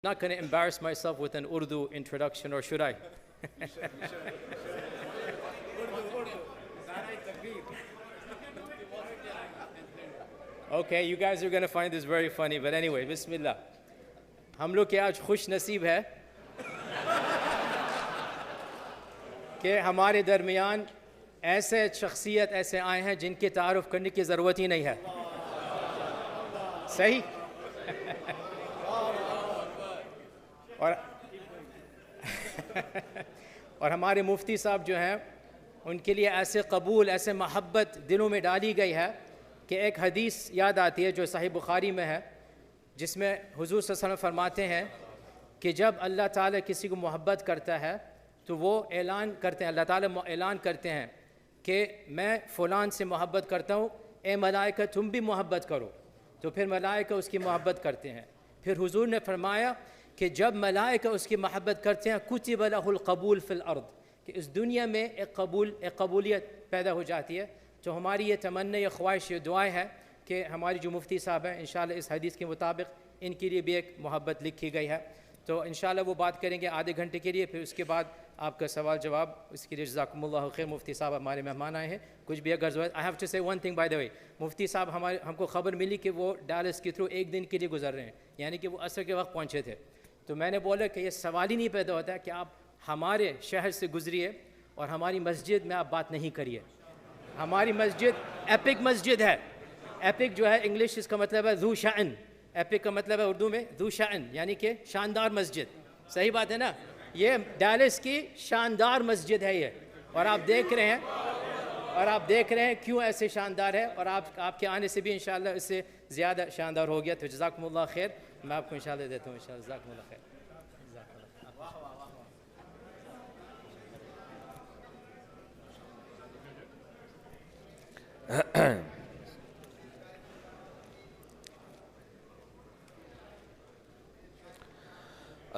Not going to embarrass myself with an Urdu introduction, or should I? Okay, you guys are going to find this very funny, but anyway, Bismillah. ہم لوگ کے آج خوش نصیب ہے کہ ہمارے درمیان ایسے شخصیت ایسے آئے ہیں جن کے تعارف کرنے کی ضرورت ہی نہیں ہے. صحیح؟ اور ہمارے مفتی صاحب جو ہیں ان کے لیے ایسے قبول ایسے محبت دلوں میں ڈالی گئی ہے کہ ایک حدیث یاد آتی ہے جو صحیح بخاری میں ہے، جس میں حضور صلی اللہ علیہ وسلم فرماتے ہیں کہ جب اللہ تعالیٰ کسی کو محبت کرتا ہے تو وہ اعلان کرتے ہیں، اللہ تعالیٰ اعلان کرتے ہیں کہ میں فلان سے محبت کرتا ہوں، اے ملائکہ تم بھی محبت کرو. تو پھر ملائکہ اس کی محبت کرتے ہیں. پھر حضور نے فرمایا کہ جب ملائکہ اس کی محبت کرتے ہیں کتب لہ القبول فی الارض، کہ اس دنیا میں ایک قبولیت پیدا ہو جاتی ہے. تو ہماری یہ تمنا، یہ خواہش، یہ دعائیں ہے کہ ہماری جو مفتی صاحب ہیں انشاءاللہ اس حدیث کے مطابق ان کے لیے بھی ایک محبت لکھی گئی ہے. تو انشاءاللہ وہ بات کریں گے آدھے گھنٹے کے لیے، پھر اس کے بعد آپ کا سوال جواب. اس کے لیے جزاکم اللہ خیر. مفتی صاحب ہمارے مہمان آئے ہیں، کچھ بھی اگر ضرورت. آئی ہیو ٹو سے ون تھنگ بائی دا وے، مفتی صاحب ہم کو خبر ملی کہ وہ ڈالس کے تھرو ایک دن کے لیے گزر رہے ہیں، یعنی کہ وہ عصر کے وقت پہنچے تھے. تو میں نے بولا کہ یہ سوال ہی نہیں پیدا ہوتا ہے کہ آپ ہمارے شہر سے گزریے اور ہماری مسجد میں آپ بات نہیں کریے. ہماری مسجد ایپک مسجد ہے. ایپک جو ہے انگلش اس کا مطلب ہے ذو شأن. ایپک کا مطلب ہے اردو میں ذو شأن، یعنی کہ شاندار مسجد. صحیح بات ہے نا؟ یہ ڈیلس کی شاندار مسجد ہے یہ، اور آپ دیکھ رہے ہیں کیوں ایسے شاندار ہے، اور آپ کے آنے سے بھی انشاءاللہ اس سے زیادہ شاندار ہو گیا. تو جزاکم اللہ خیر. میں آپ کو انشاءاللہ دیتا ہوں انشاءاللہ. جزاکم اللہ خیر.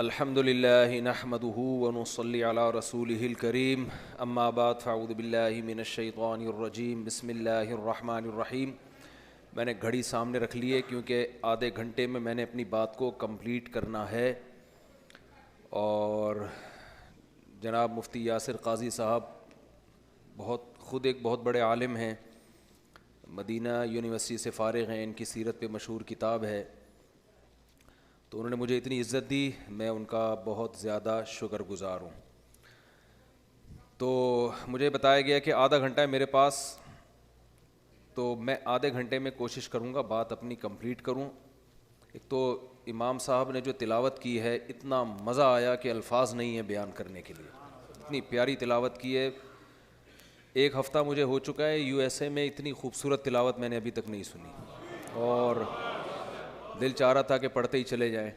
الحمد للہ نحمده ونصلي على رسوله الكريم اما بعد فاعوذ باللہ من الشیطان الرجیم بسم اللہ الرحمن الرحیم. میں نے گھڑی سامنے رکھ لی ہے کیونکہ آدھے گھنٹے میں نے اپنی بات کو کمپلیٹ کرنا ہے. اور جناب مفتی یاسر قاضی صاحب خود ایک بہت بڑے عالم ہیں، مدینہ یونیورسٹی سے فارغ ہیں، ان کی سیرت پہ مشہور کتاب ہے. تو انہوں نے مجھے اتنی عزت دی، میں ان کا بہت زیادہ شکر گزار ہوں. تو مجھے بتایا گیا کہ آدھا گھنٹہ ہے میرے پاس، تو میں آدھے گھنٹے میں کوشش کروں گا بات اپنی کمپلیٹ کروں. ایک تو امام صاحب نے جو تلاوت کی ہے اتنا مزہ آیا کہ الفاظ نہیں ہیں بیان کرنے کے لیے. اتنی پیاری تلاوت کی ہے. ایک ہفتہ مجھے ہو چکا ہے یو ایس اے میں، اتنی خوبصورت تلاوت میں نے ابھی تک نہیں سنی، اور دل چاہ رہا تھا کہ پڑھتے ہی چلے جائیں.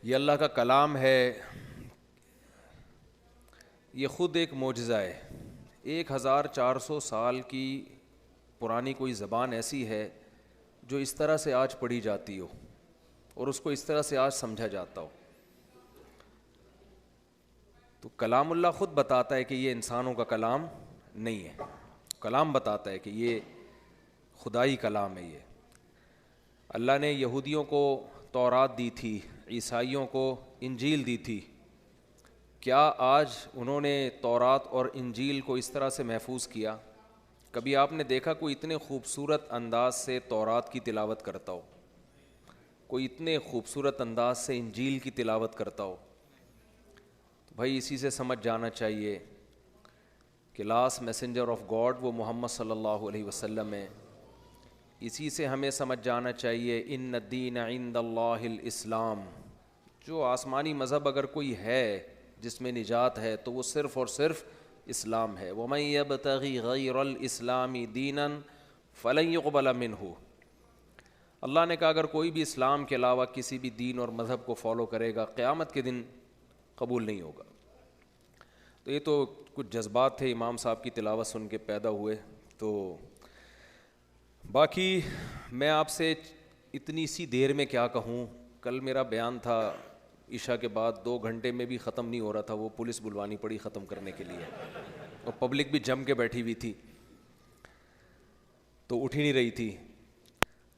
یہ اللہ کا کلام ہے، یہ خود ایک معجزہ ہے. 1400 سال کی پرانی کوئی زبان ایسی ہے جو اس طرح سے آج پڑھی جاتی ہو اور اس کو اس طرح سے آج سمجھا جاتا ہو. تو کلام اللہ خود بتاتا ہے کہ یہ انسانوں کا کلام نہیں ہے. کلام بتاتا ہے کہ یہ خدائی کلام ہے. یہ اللہ نے یہودیوں کو تورات دی تھی، عیسائیوں کو انجیل دی تھی. کیا آج انہوں نے تورات اور انجیل کو اس طرح سے محفوظ کیا؟ کبھی آپ نے دیکھا کوئی اتنے خوبصورت انداز سے تورات کی تلاوت کرتا ہو، کوئی اتنے خوبصورت انداز سے انجیل کی تلاوت کرتا ہو؟ تو بھائی اسی سے سمجھ جانا چاہیے کہ لاسٹ میسنجر آف گاڈ وہ محمد صلی اللہ علیہ وسلم ہے. اسی سے ہمیں سمجھ جانا چاہیے ان الدین عند اللہ الاسلام. جو آسمانی مذہب اگر کوئی ہے جس میں نجات ہے تو وہ صرف اور صرف اسلام ہے. ومن یبتغی غیر الاسلام دینا فلن یقبل منہ. اللہ نے کہا اگر کوئی بھی اسلام کے علاوہ کسی بھی دین اور مذہب کو فالو کرے گا قیامت کے دن قبول نہیں ہوگا. تو یہ تو کچھ جذبات تھے امام صاحب کی تلاوت سن کے پیدا ہوئے. تو باقی میں آپ سے اتنی سی دیر میں کیا کہوں. کل میرا بیان تھا عشاء کے بعد، 2 گھنٹے میں بھی ختم نہیں ہو رہا تھا، وہ پولیس بلوانی پڑی ختم کرنے کے لیے، اور پبلک بھی جم کے بیٹھی ہوئی تھی تو اٹھ ہی نہیں رہی تھی.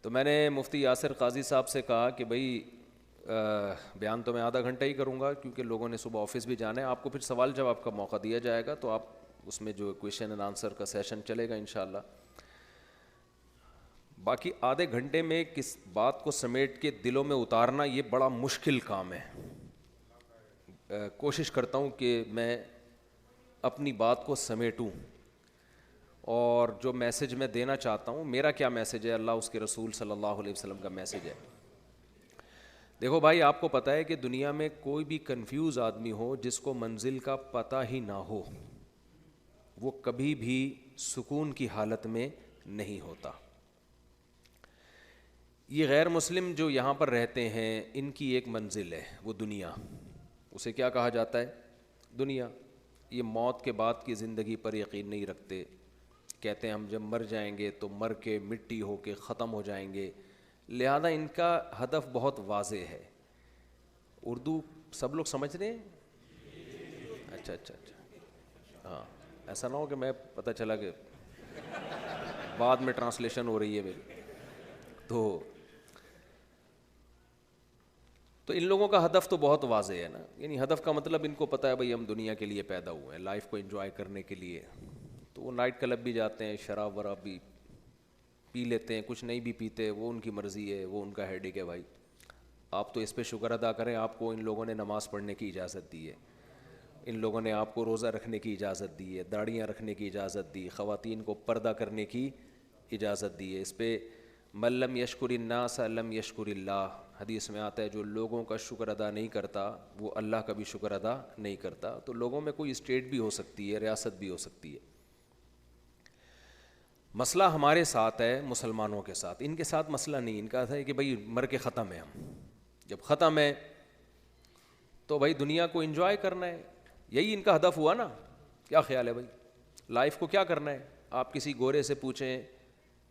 تو میں نے مفتی یاسر قاضی صاحب سے کہا کہ بھائی بیان تو میں آدھا گھنٹہ ہی کروں گا کیونکہ لوگوں نے صبح آفس بھی جانا ہے, آپ کو پھر سوال جواب کا موقع دیا جائے گا, تو آپ اس میں جو کویشچن اینڈ آنسر کا سیشن چلے گا انشاءاللہ. باقی آدھے گھنٹے میں کس بات کو سمیٹ کے دلوں میں اتارنا یہ بڑا مشکل کام ہے. کوشش کرتا ہوں کہ میں اپنی بات کو سمیٹوں, اور جو میسج میں دینا چاہتا ہوں, میرا کیا میسج ہے, اللہ اس کے رسول صلی اللہ علیہ وسلم کا میسج ہے. دیکھو بھائی, آپ کو پتہ ہے کہ دنیا میں کوئی بھی کنفیوز آدمی ہو جس کو منزل کا پتہ ہی نہ ہو, وہ کبھی بھی سکون کی حالت میں نہیں ہوتا. یہ غیر مسلم جو یہاں پر رہتے ہیں, ان کی ایک منزل ہے, وہ دنیا. اسے کیا کہا جاتا ہے؟ دنیا. یہ موت کے بعد کی زندگی پر یقین نہیں رکھتے, کہتے ہیں ہم جب مر جائیں گے تو مر کے مٹی ہو کے ختم ہو جائیں گے. لہذا ان کا ہدف بہت واضح ہے. اردو سب لوگ سمجھ رہے ہیں؟ اچھا, ہاں, ایسا نہ ہو کہ میں پتہ چلا کہ بعد میں ٹرانسلیشن ہو رہی ہے میری. تو ان لوگوں کا ہدف تو بہت واضح ہے نا, یعنی ہدف کا مطلب ان کو پتہ ہے بھائی ہم دنیا کے لیے پیدا ہوئے ہیں, لائف کو انجوائے کرنے کے لیے. تو وہ نائٹ کلب بھی جاتے ہیں, شراب وراب بھی پی لیتے ہیں, کچھ نہیں بھی پیتے, وہ ان کی مرضی ہے, وہ ان کا ہیڈک ہے. بھائی آپ تو اس پہ شکر ادا کریں, آپ کو ان لوگوں نے نماز پڑھنے کی اجازت دی ہے, ان لوگوں نے آپ کو روزہ رکھنے کی اجازت دی ہے, داڑیاں رکھنے کی اجازت دی, خواتین کو پردہ کرنے کی اجازت دی ہے. اس پہ من لم یشکر الناس لم یشکر اللہ, حدیث میں آتا ہے جو لوگوں کا شکر ادا نہیں کرتا وہ اللہ کا بھی شکر ادا نہیں کرتا. تو لوگوں میں کوئی اسٹیٹ بھی ہو سکتی ہے, ریاست بھی ہو سکتی ہے. مسئلہ ہمارے ساتھ ہے, مسلمانوں کے ساتھ. ان کے ساتھ مسئلہ نہیں, ان کا ہے کہ بھائی مر کے ختم ہے, ہم جب ختم ہے تو بھائی دنیا کو انجوائے کرنا ہے. یہی ان کا ہدف ہوا نا. کیا خیال ہے بھائی, لائف کو کیا کرنا ہے؟ آپ کسی گورے سے پوچھیں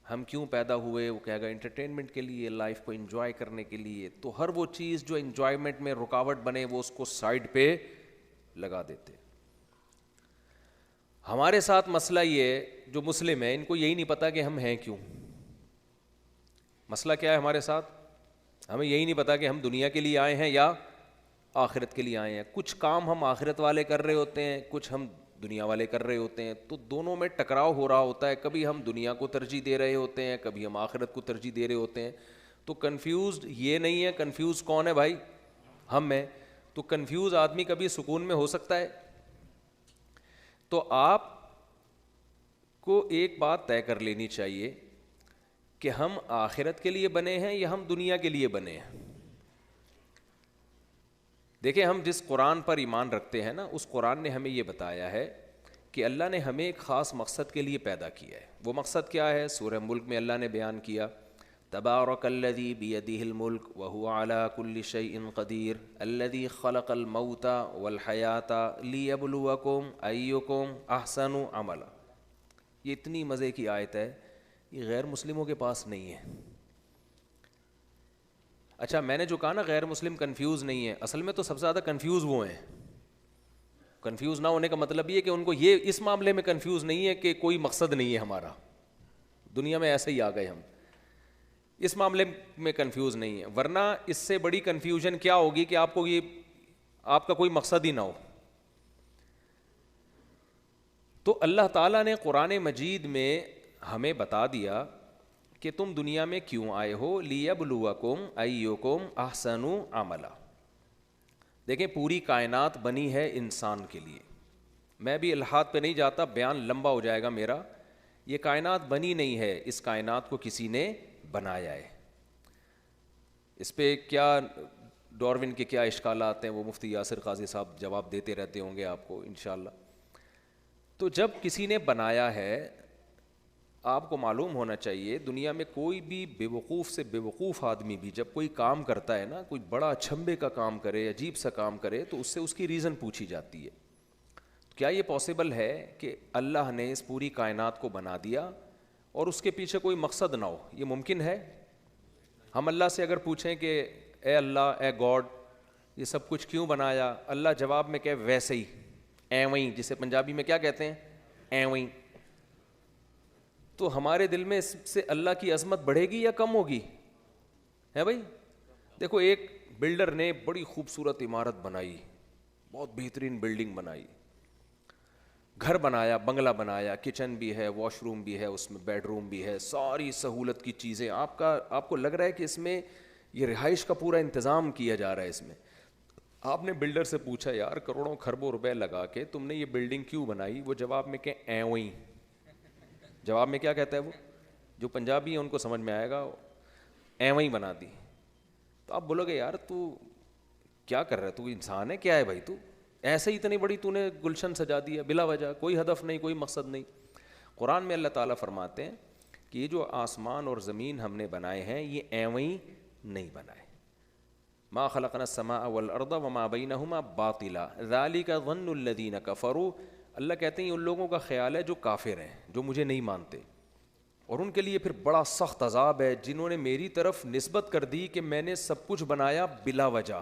ہم کیوں پیدا ہوئے, وہ کہے گا انٹرٹینمنٹ کے لیے, لائف کو انجوائے کرنے کے لیے. تو ہر وہ چیز جو انجوائمنٹ میں رکاوٹ بنے وہ اس کو سائڈ پہ لگا دیتے. ہمارے ساتھ مسئلہ یہ, جو مسلم ہیں ان کو یہی نہیں پتا کہ ہم ہیں کیوں. مسئلہ کیا ہے ہمارے ساتھ؟ ہمیں یہی نہیں پتا کہ ہم دنیا کے لیے آئے ہیں یا آخرت کے لیے آئے ہیں. کچھ کام ہم آخرت والے کر رہے ہوتے ہیں, کچھ ہم دنیا والے کر رہے ہوتے ہیں. تو دونوں میں ٹکراؤ ہو رہا ہوتا ہے. کبھی ہم دنیا کو ترجیح دے رہے ہوتے ہیں, کبھی ہم آخرت کو ترجیح دے رہے ہوتے ہیں. تو کنفیوزڈ یہ نہیں ہے, کنفیوز کون ہے بھائی؟ ہم ہیں. تو کنفیوز آدمی کبھی سکون میں ہو سکتا ہے؟ تو آپ کو ایک بات طے کر لینی چاہیے کہ ہم آخرت کے لیے بنے ہیں یا ہم دنیا کے لیے بنے ہیں. دیکھیں, ہم جس قرآن پر ایمان رکھتے ہیں نا, اس قرآن نے ہمیں یہ بتایا ہے کہ اللہ نے ہمیں ایک خاص مقصد کے لیے پیدا کیا ہے. وہ مقصد کیا ہے؟ سورہ ملک میں اللہ نے بیان کیا, تبارک الذی بیدہ الملک وہو علی کل شیء قدیر الذی خلق الموت والحیاۃ لیبلوکم ایکم احسن عملا. یہ اتنی مزے کی آیت ہے, یہ غیر مسلموں کے پاس نہیں ہے. اچھا, میں نے جو کہا نا غیر مسلم کنفیوز نہیں ہے, اصل میں تو سب سے زیادہ کنفیوز وہ ہیں. کنفیوز نہ ہونے کا مطلب یہ ہے کہ ان کو یہ اس معاملے میں کنفیوز نہیں ہے کہ کوئی مقصد نہیں ہے ہمارا, دنیا میں ایسے ہی آ گئے ہم, اس معاملے میں کنفیوز نہیں ہے. ورنہ اس سے بڑی کنفیوژن کیا ہوگی کہ آپ کو یہ آپ کا کوئی مقصد ہی نہ ہو. تو اللہ تعالیٰ نے قرآن مجید میں ہمیں بتا دیا کہ تم دنیا میں کیوں آئے ہو, لیبلوکم ایکم احسن عملا. دیکھیں, پوری کائنات بنی ہے انسان کے لیے. میں بھی الحاد پہ نہیں جاتا, بیان لمبا ہو جائے گا میرا. یہ کائنات بنی نہیں ہے, اس کائنات کو کسی نے بنایا ہے. اس پہ کیا ڈارون کے کیا اشکالات ہیں وہ مفتی یاسر قاضی صاحب جواب دیتے رہتے ہوں گے آپ کو انشاءاللہ. تو جب کسی نے بنایا ہے, آپ کو معلوم ہونا چاہیے دنیا میں کوئی بھی بے وقوف سے بے وقوف آدمی بھی جب کوئی کام کرتا ہے نا, کوئی بڑا چھمبے کا کام کرے, عجیب سا کام کرے, تو اس سے اس کی ریزن پوچھی جاتی ہے. کیا یہ پاسبل ہے کہ اللہ نے اس پوری کائنات کو بنا دیا اور اس کے پیچھے کوئی مقصد نہ ہو؟ یہ ممکن ہے؟ ہم اللہ سے اگر پوچھیں کہ اے اللہ, اے گاڈ, یہ سب کچھ کیوں بنایا؟ اللہ جواب میں کہ ویسے ہی, ایویں, جسے پنجابی میں کیا کہتے ہیں, ایویں. تو ہمارے دل میں اس سے اللہ کی عظمت بڑھے گی یا کم ہوگی؟ ہے بھائی. دیکھو ایک بلڈر نے بڑی خوبصورت عمارت بنائی, بہت بہترین بلڈنگ بنائی, گھر بنایا, بنگلہ بنایا, کچن بھی ہے, واش روم بھی ہے, اس میں بیڈ روم بھی ہے, ساری سہولت کی چیزیں. آپ کو لگ رہا ہے کہ اس میں یہ رہائش کا پورا انتظام کیا جا رہا ہے اس میں. آپ نے بلڈر سے پوچھا یار کروڑوں خربوں روپے لگا کے تم نے یہ بلڈنگ کیوں بنائی؟ وہ جواب میں کہ ایویں. جواب میں کیا کہتا ہے وہ؟ جو پنجابی ہیں ان کو سمجھ میں آئے گا, ایویں بنا دی. تو آپ بولو گے یار تو کیا کر رہا ہے, تو انسان ہے کیا ہے بھائی, تو ایسے ہی اتنی بڑی تو نے گلشن سجا دیا بلا وجہ, کوئی ہدف نہیں, کوئی مقصد نہیں. قرآن میں اللہ تعالیٰ فرماتے ہیں کہ یہ جو آسمان اور زمین ہم نے بنائے ہیں یہ ایویں نہیں بنائے. ما خلقنا السماء والارض وما بینہما باطلا ذلک ظن الذین کفروا. اللہ کہتے ہیں ان لوگوں کا خیال ہے جو کافر ہیں, جو مجھے نہیں مانتے, اور ان کے لیے پھر بڑا سخت عذاب ہے جنہوں نے میری طرف نسبت کر دی کہ میں نے سب کچھ بنایا بلا وجہ.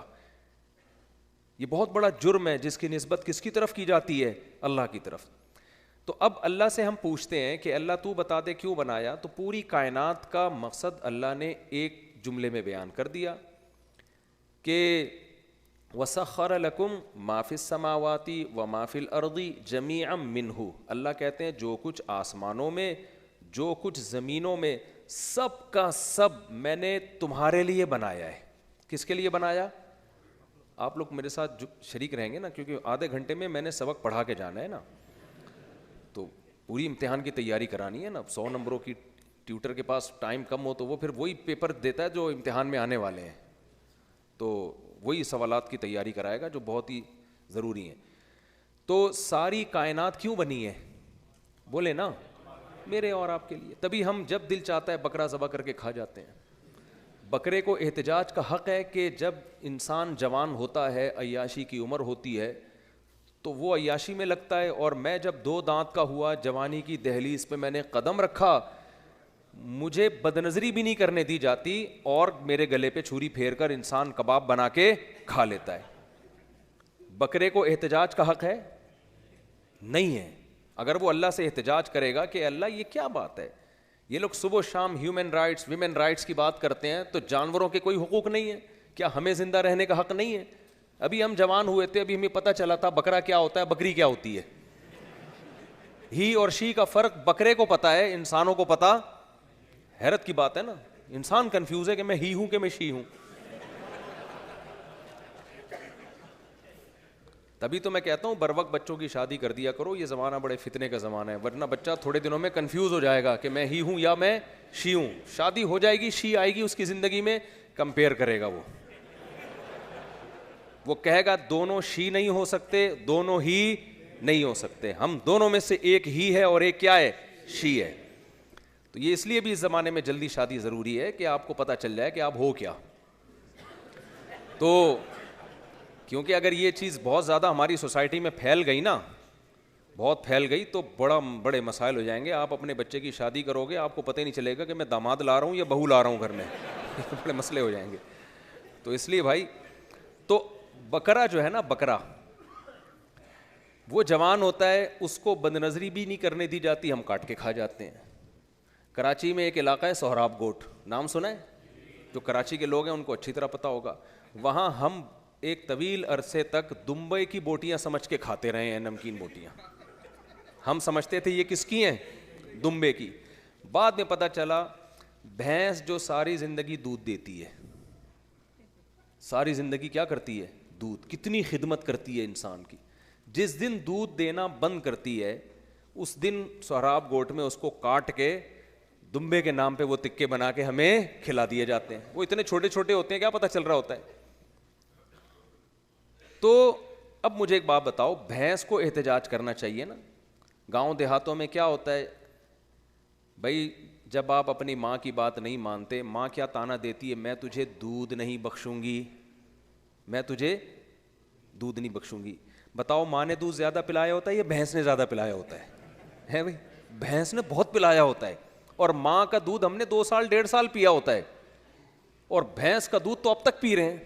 یہ بہت بڑا جرم ہے جس کی نسبت کس کی طرف کی جاتی ہے؟ اللہ کی طرف. تو اب اللہ سے ہم پوچھتے ہیں کہ اللہ تو بتا دے کیوں بنایا. تو پوری کائنات کا مقصد اللہ نے ایک جملے میں بیان کر دیا کہ وَسَخَّرَ لَكُمْ مَا فِي السَّمَاوَاتِ وَمَا فِي الْأَرْضِ جَمِيعًا مِّنْهُ. اللہ کہتے ہیں جو کچھ آسمانوں میں, جو کچھ زمینوں میں, سب کا سب میں نے تمہارے لیے بنایا ہے. کس کے لیے بنایا؟ آپ لوگ میرے ساتھ شریک رہیں گے نا, کیونکہ آدھے گھنٹے میں نے سبق پڑھا کے جانا ہے نا, تو پوری امتحان کی تیاری کرانی ہے نا. 100 نمبروں کی ٹیوٹر کے پاس ٹائم کم ہو تو وہ پھر وہی پیپر دیتا ہے جو امتحان میں آنے والے ہیں, تو وہی سوالات کی تیاری کرائے گا جو بہت ہی ضروری ہیں. تو ساری کائنات کیوں بنی ہے؟ بولے نا, میرے اور آپ کے لیے. تبھی ہم جب دل چاہتا ہے بکرا ذبح کر کے کھا جاتے ہیں. بکرے کو احتجاج کا حق ہے کہ جب انسان جوان ہوتا ہے, عیاشی کی عمر ہوتی ہے, تو وہ عیاشی میں لگتا ہے, اور میں جب 2 دانت کا ہوا, جوانی کی دہلیز پہ میں نے قدم رکھا, مجھے بدنظری بھی نہیں کرنے دی جاتی, اور میرے گلے پہ چھری پھیر کر انسان کباب بنا کے کھا لیتا ہے. بکرے کو احتجاج کا حق ہے؟ نہیں ہے. اگر وہ اللہ سے احتجاج کرے گا کہ اللہ یہ کیا بات ہے, یہ لوگ صبح و شام ہیومن رائٹس, ویمن رائٹس کی بات کرتے ہیں, تو جانوروں کے کوئی حقوق نہیں ہے کیا؟ ہمیں زندہ رہنے کا حق نہیں ہے؟ ابھی ہم جوان ہوئے تھے, ابھی ہمیں پتہ چلا تھا بکرا کیا ہوتا ہے, بکری کیا ہوتی ہے. ہی اور شی کا فرق بکرے کو پتا ہے, انسانوں کو پتا. حیرت کی بات ہے نا, انسان کنفیوز ہے کہ میں ہی ہوں کہ میں شی ہوں. تبھی تو میں کہتا ہوں بر وقت بچوں کی شادی کر دیا کرو, یہ زمانہ بڑے فتنے کا زمانہ ہے, ورنہ بچہ تھوڑے دنوں میں کنفیوز ہو جائے گا کہ میں ہی ہوں یا میں شی ہوں. شادی ہو جائے گی, شی آئے گی اس کی زندگی میں, کمپیئر کرے گا وہ کہے گا دونوں شی نہیں ہو سکتے, دونوں ہی نہیں ہو سکتے, ہم دونوں میں سے ایک ہی ہے اور ایک کیا ہے, شی ہے. تو یہ اس لیے بھی اس زمانے میں جلدی شادی ضروری ہے کہ آپ کو پتہ چل جائے کہ آپ ہو کیا. تو کیونکہ اگر یہ چیز بہت زیادہ ہماری سوسائٹی میں پھیل گئی نا, بہت پھیل گئی, تو بڑے مسائل ہو جائیں گے. آپ اپنے بچے کی شادی کرو گے, آپ کو پتہ ہی نہیں چلے گا کہ میں داماد لا رہا ہوں یا بہو لا رہا ہوں گھر میں. بڑے مسئلے ہو جائیں گے. تو اس لیے بھائی, تو بکرا جو ہے نا, بکرا وہ جوان ہوتا ہے, اس کو بد نظری بھی نہیں کرنے دی جاتی, ہم کاٹ کے کھا جاتے ہیں. کراچی میں ایک علاقہ ہے سہراب گوٹ, نام سنا ہے؟ جو کراچی کے لوگ ہیں ان کو اچھی طرح پتہ ہوگا. وہاں ہم ایک طویل عرصے تک دمبئی کی بوٹیاں سمجھ کے کھاتے رہے ہیں, نمکین بوٹیاں. ہم سمجھتے تھے یہ کس کی ہیں, دمبے کی. بعد میں پتہ چلا بھینس جو ساری زندگی دودھ دیتی ہے, ساری زندگی کیا کرتی ہے, دودھ. کتنی خدمت کرتی ہے انسان کی. جس دن دودھ دینا بند کرتی ہے اس دن سہراب گوٹ میں اس کو کاٹ کے دمبے کے نام پہ وہ تکے بنا کے ہمیں کھلا دیے جاتے ہیں. وہ اتنے چھوٹے چھوٹے ہوتے ہیں, کیا پتہ چل رہا ہوتا ہے. تو اب مجھے ایک بات بتاؤ, بھینس کو احتجاج کرنا چاہیے نا. گاؤں دیہاتوں میں کیا ہوتا ہے بھائی, جب آپ اپنی ماں کی بات نہیں مانتے, ماں کیا تانا دیتی ہے, میں تجھے دودھ نہیں بخشوں گی, میں تجھے دودھ نہیں بخشوں گی. بتاؤ ماں نے دودھ زیادہ پلایا ہوتا ہے یا بھینس نے زیادہ پلایا ہوتا ہے بھائی؟ بھینس نے بہت پلایا ہوتا ہے, اور ماں کا دودھ ہم نے 2 سال 1.5 سال پیا ہوتا ہے, اور بھینس کا دودھ تو اب تک پی رہے ہیں.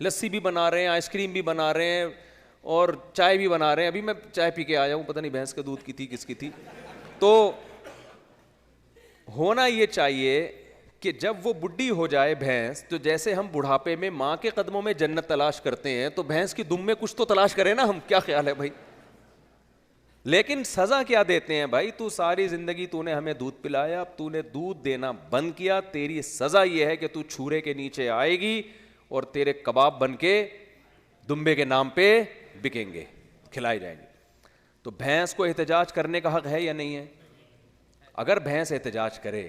لسی بھی بنا رہے ہیں, آئس کریم بھی بنا رہے ہیں, اور چائے بھی بنا رہے ہیں. ابھی میں چائے پی کے آیا ہوں, پتہ نہیں بھینس کا دودھ کی تھی کس کی تھی. تو ہونا یہ چاہیے کہ جب وہ بڈھی ہو جائے بھینس، تو جیسے ہم بڑھاپے میں ماں کے قدموں میں جنت تلاش کرتے ہیں، تو بھینس کی دم میں کچھ تو تلاش کریں نا ہم. کیا خیال ہے بھائی؟ لیکن سزا کیا دیتے ہیں بھائی؟ تو ساری زندگی تو نے ہمیں دودھ پلایا، اب تو نے دودھ دینا بند کیا، تیری سزا یہ ہے کہ تو چھورے کے نیچے آئے گی اور تیرے کباب بن کے دمبے کے نام پہ بکیں گے، کھلائے جائیں گے. تو بھینس کو احتجاج کرنے کا حق ہے یا نہیں ہے؟ اگر بھینس احتجاج کرے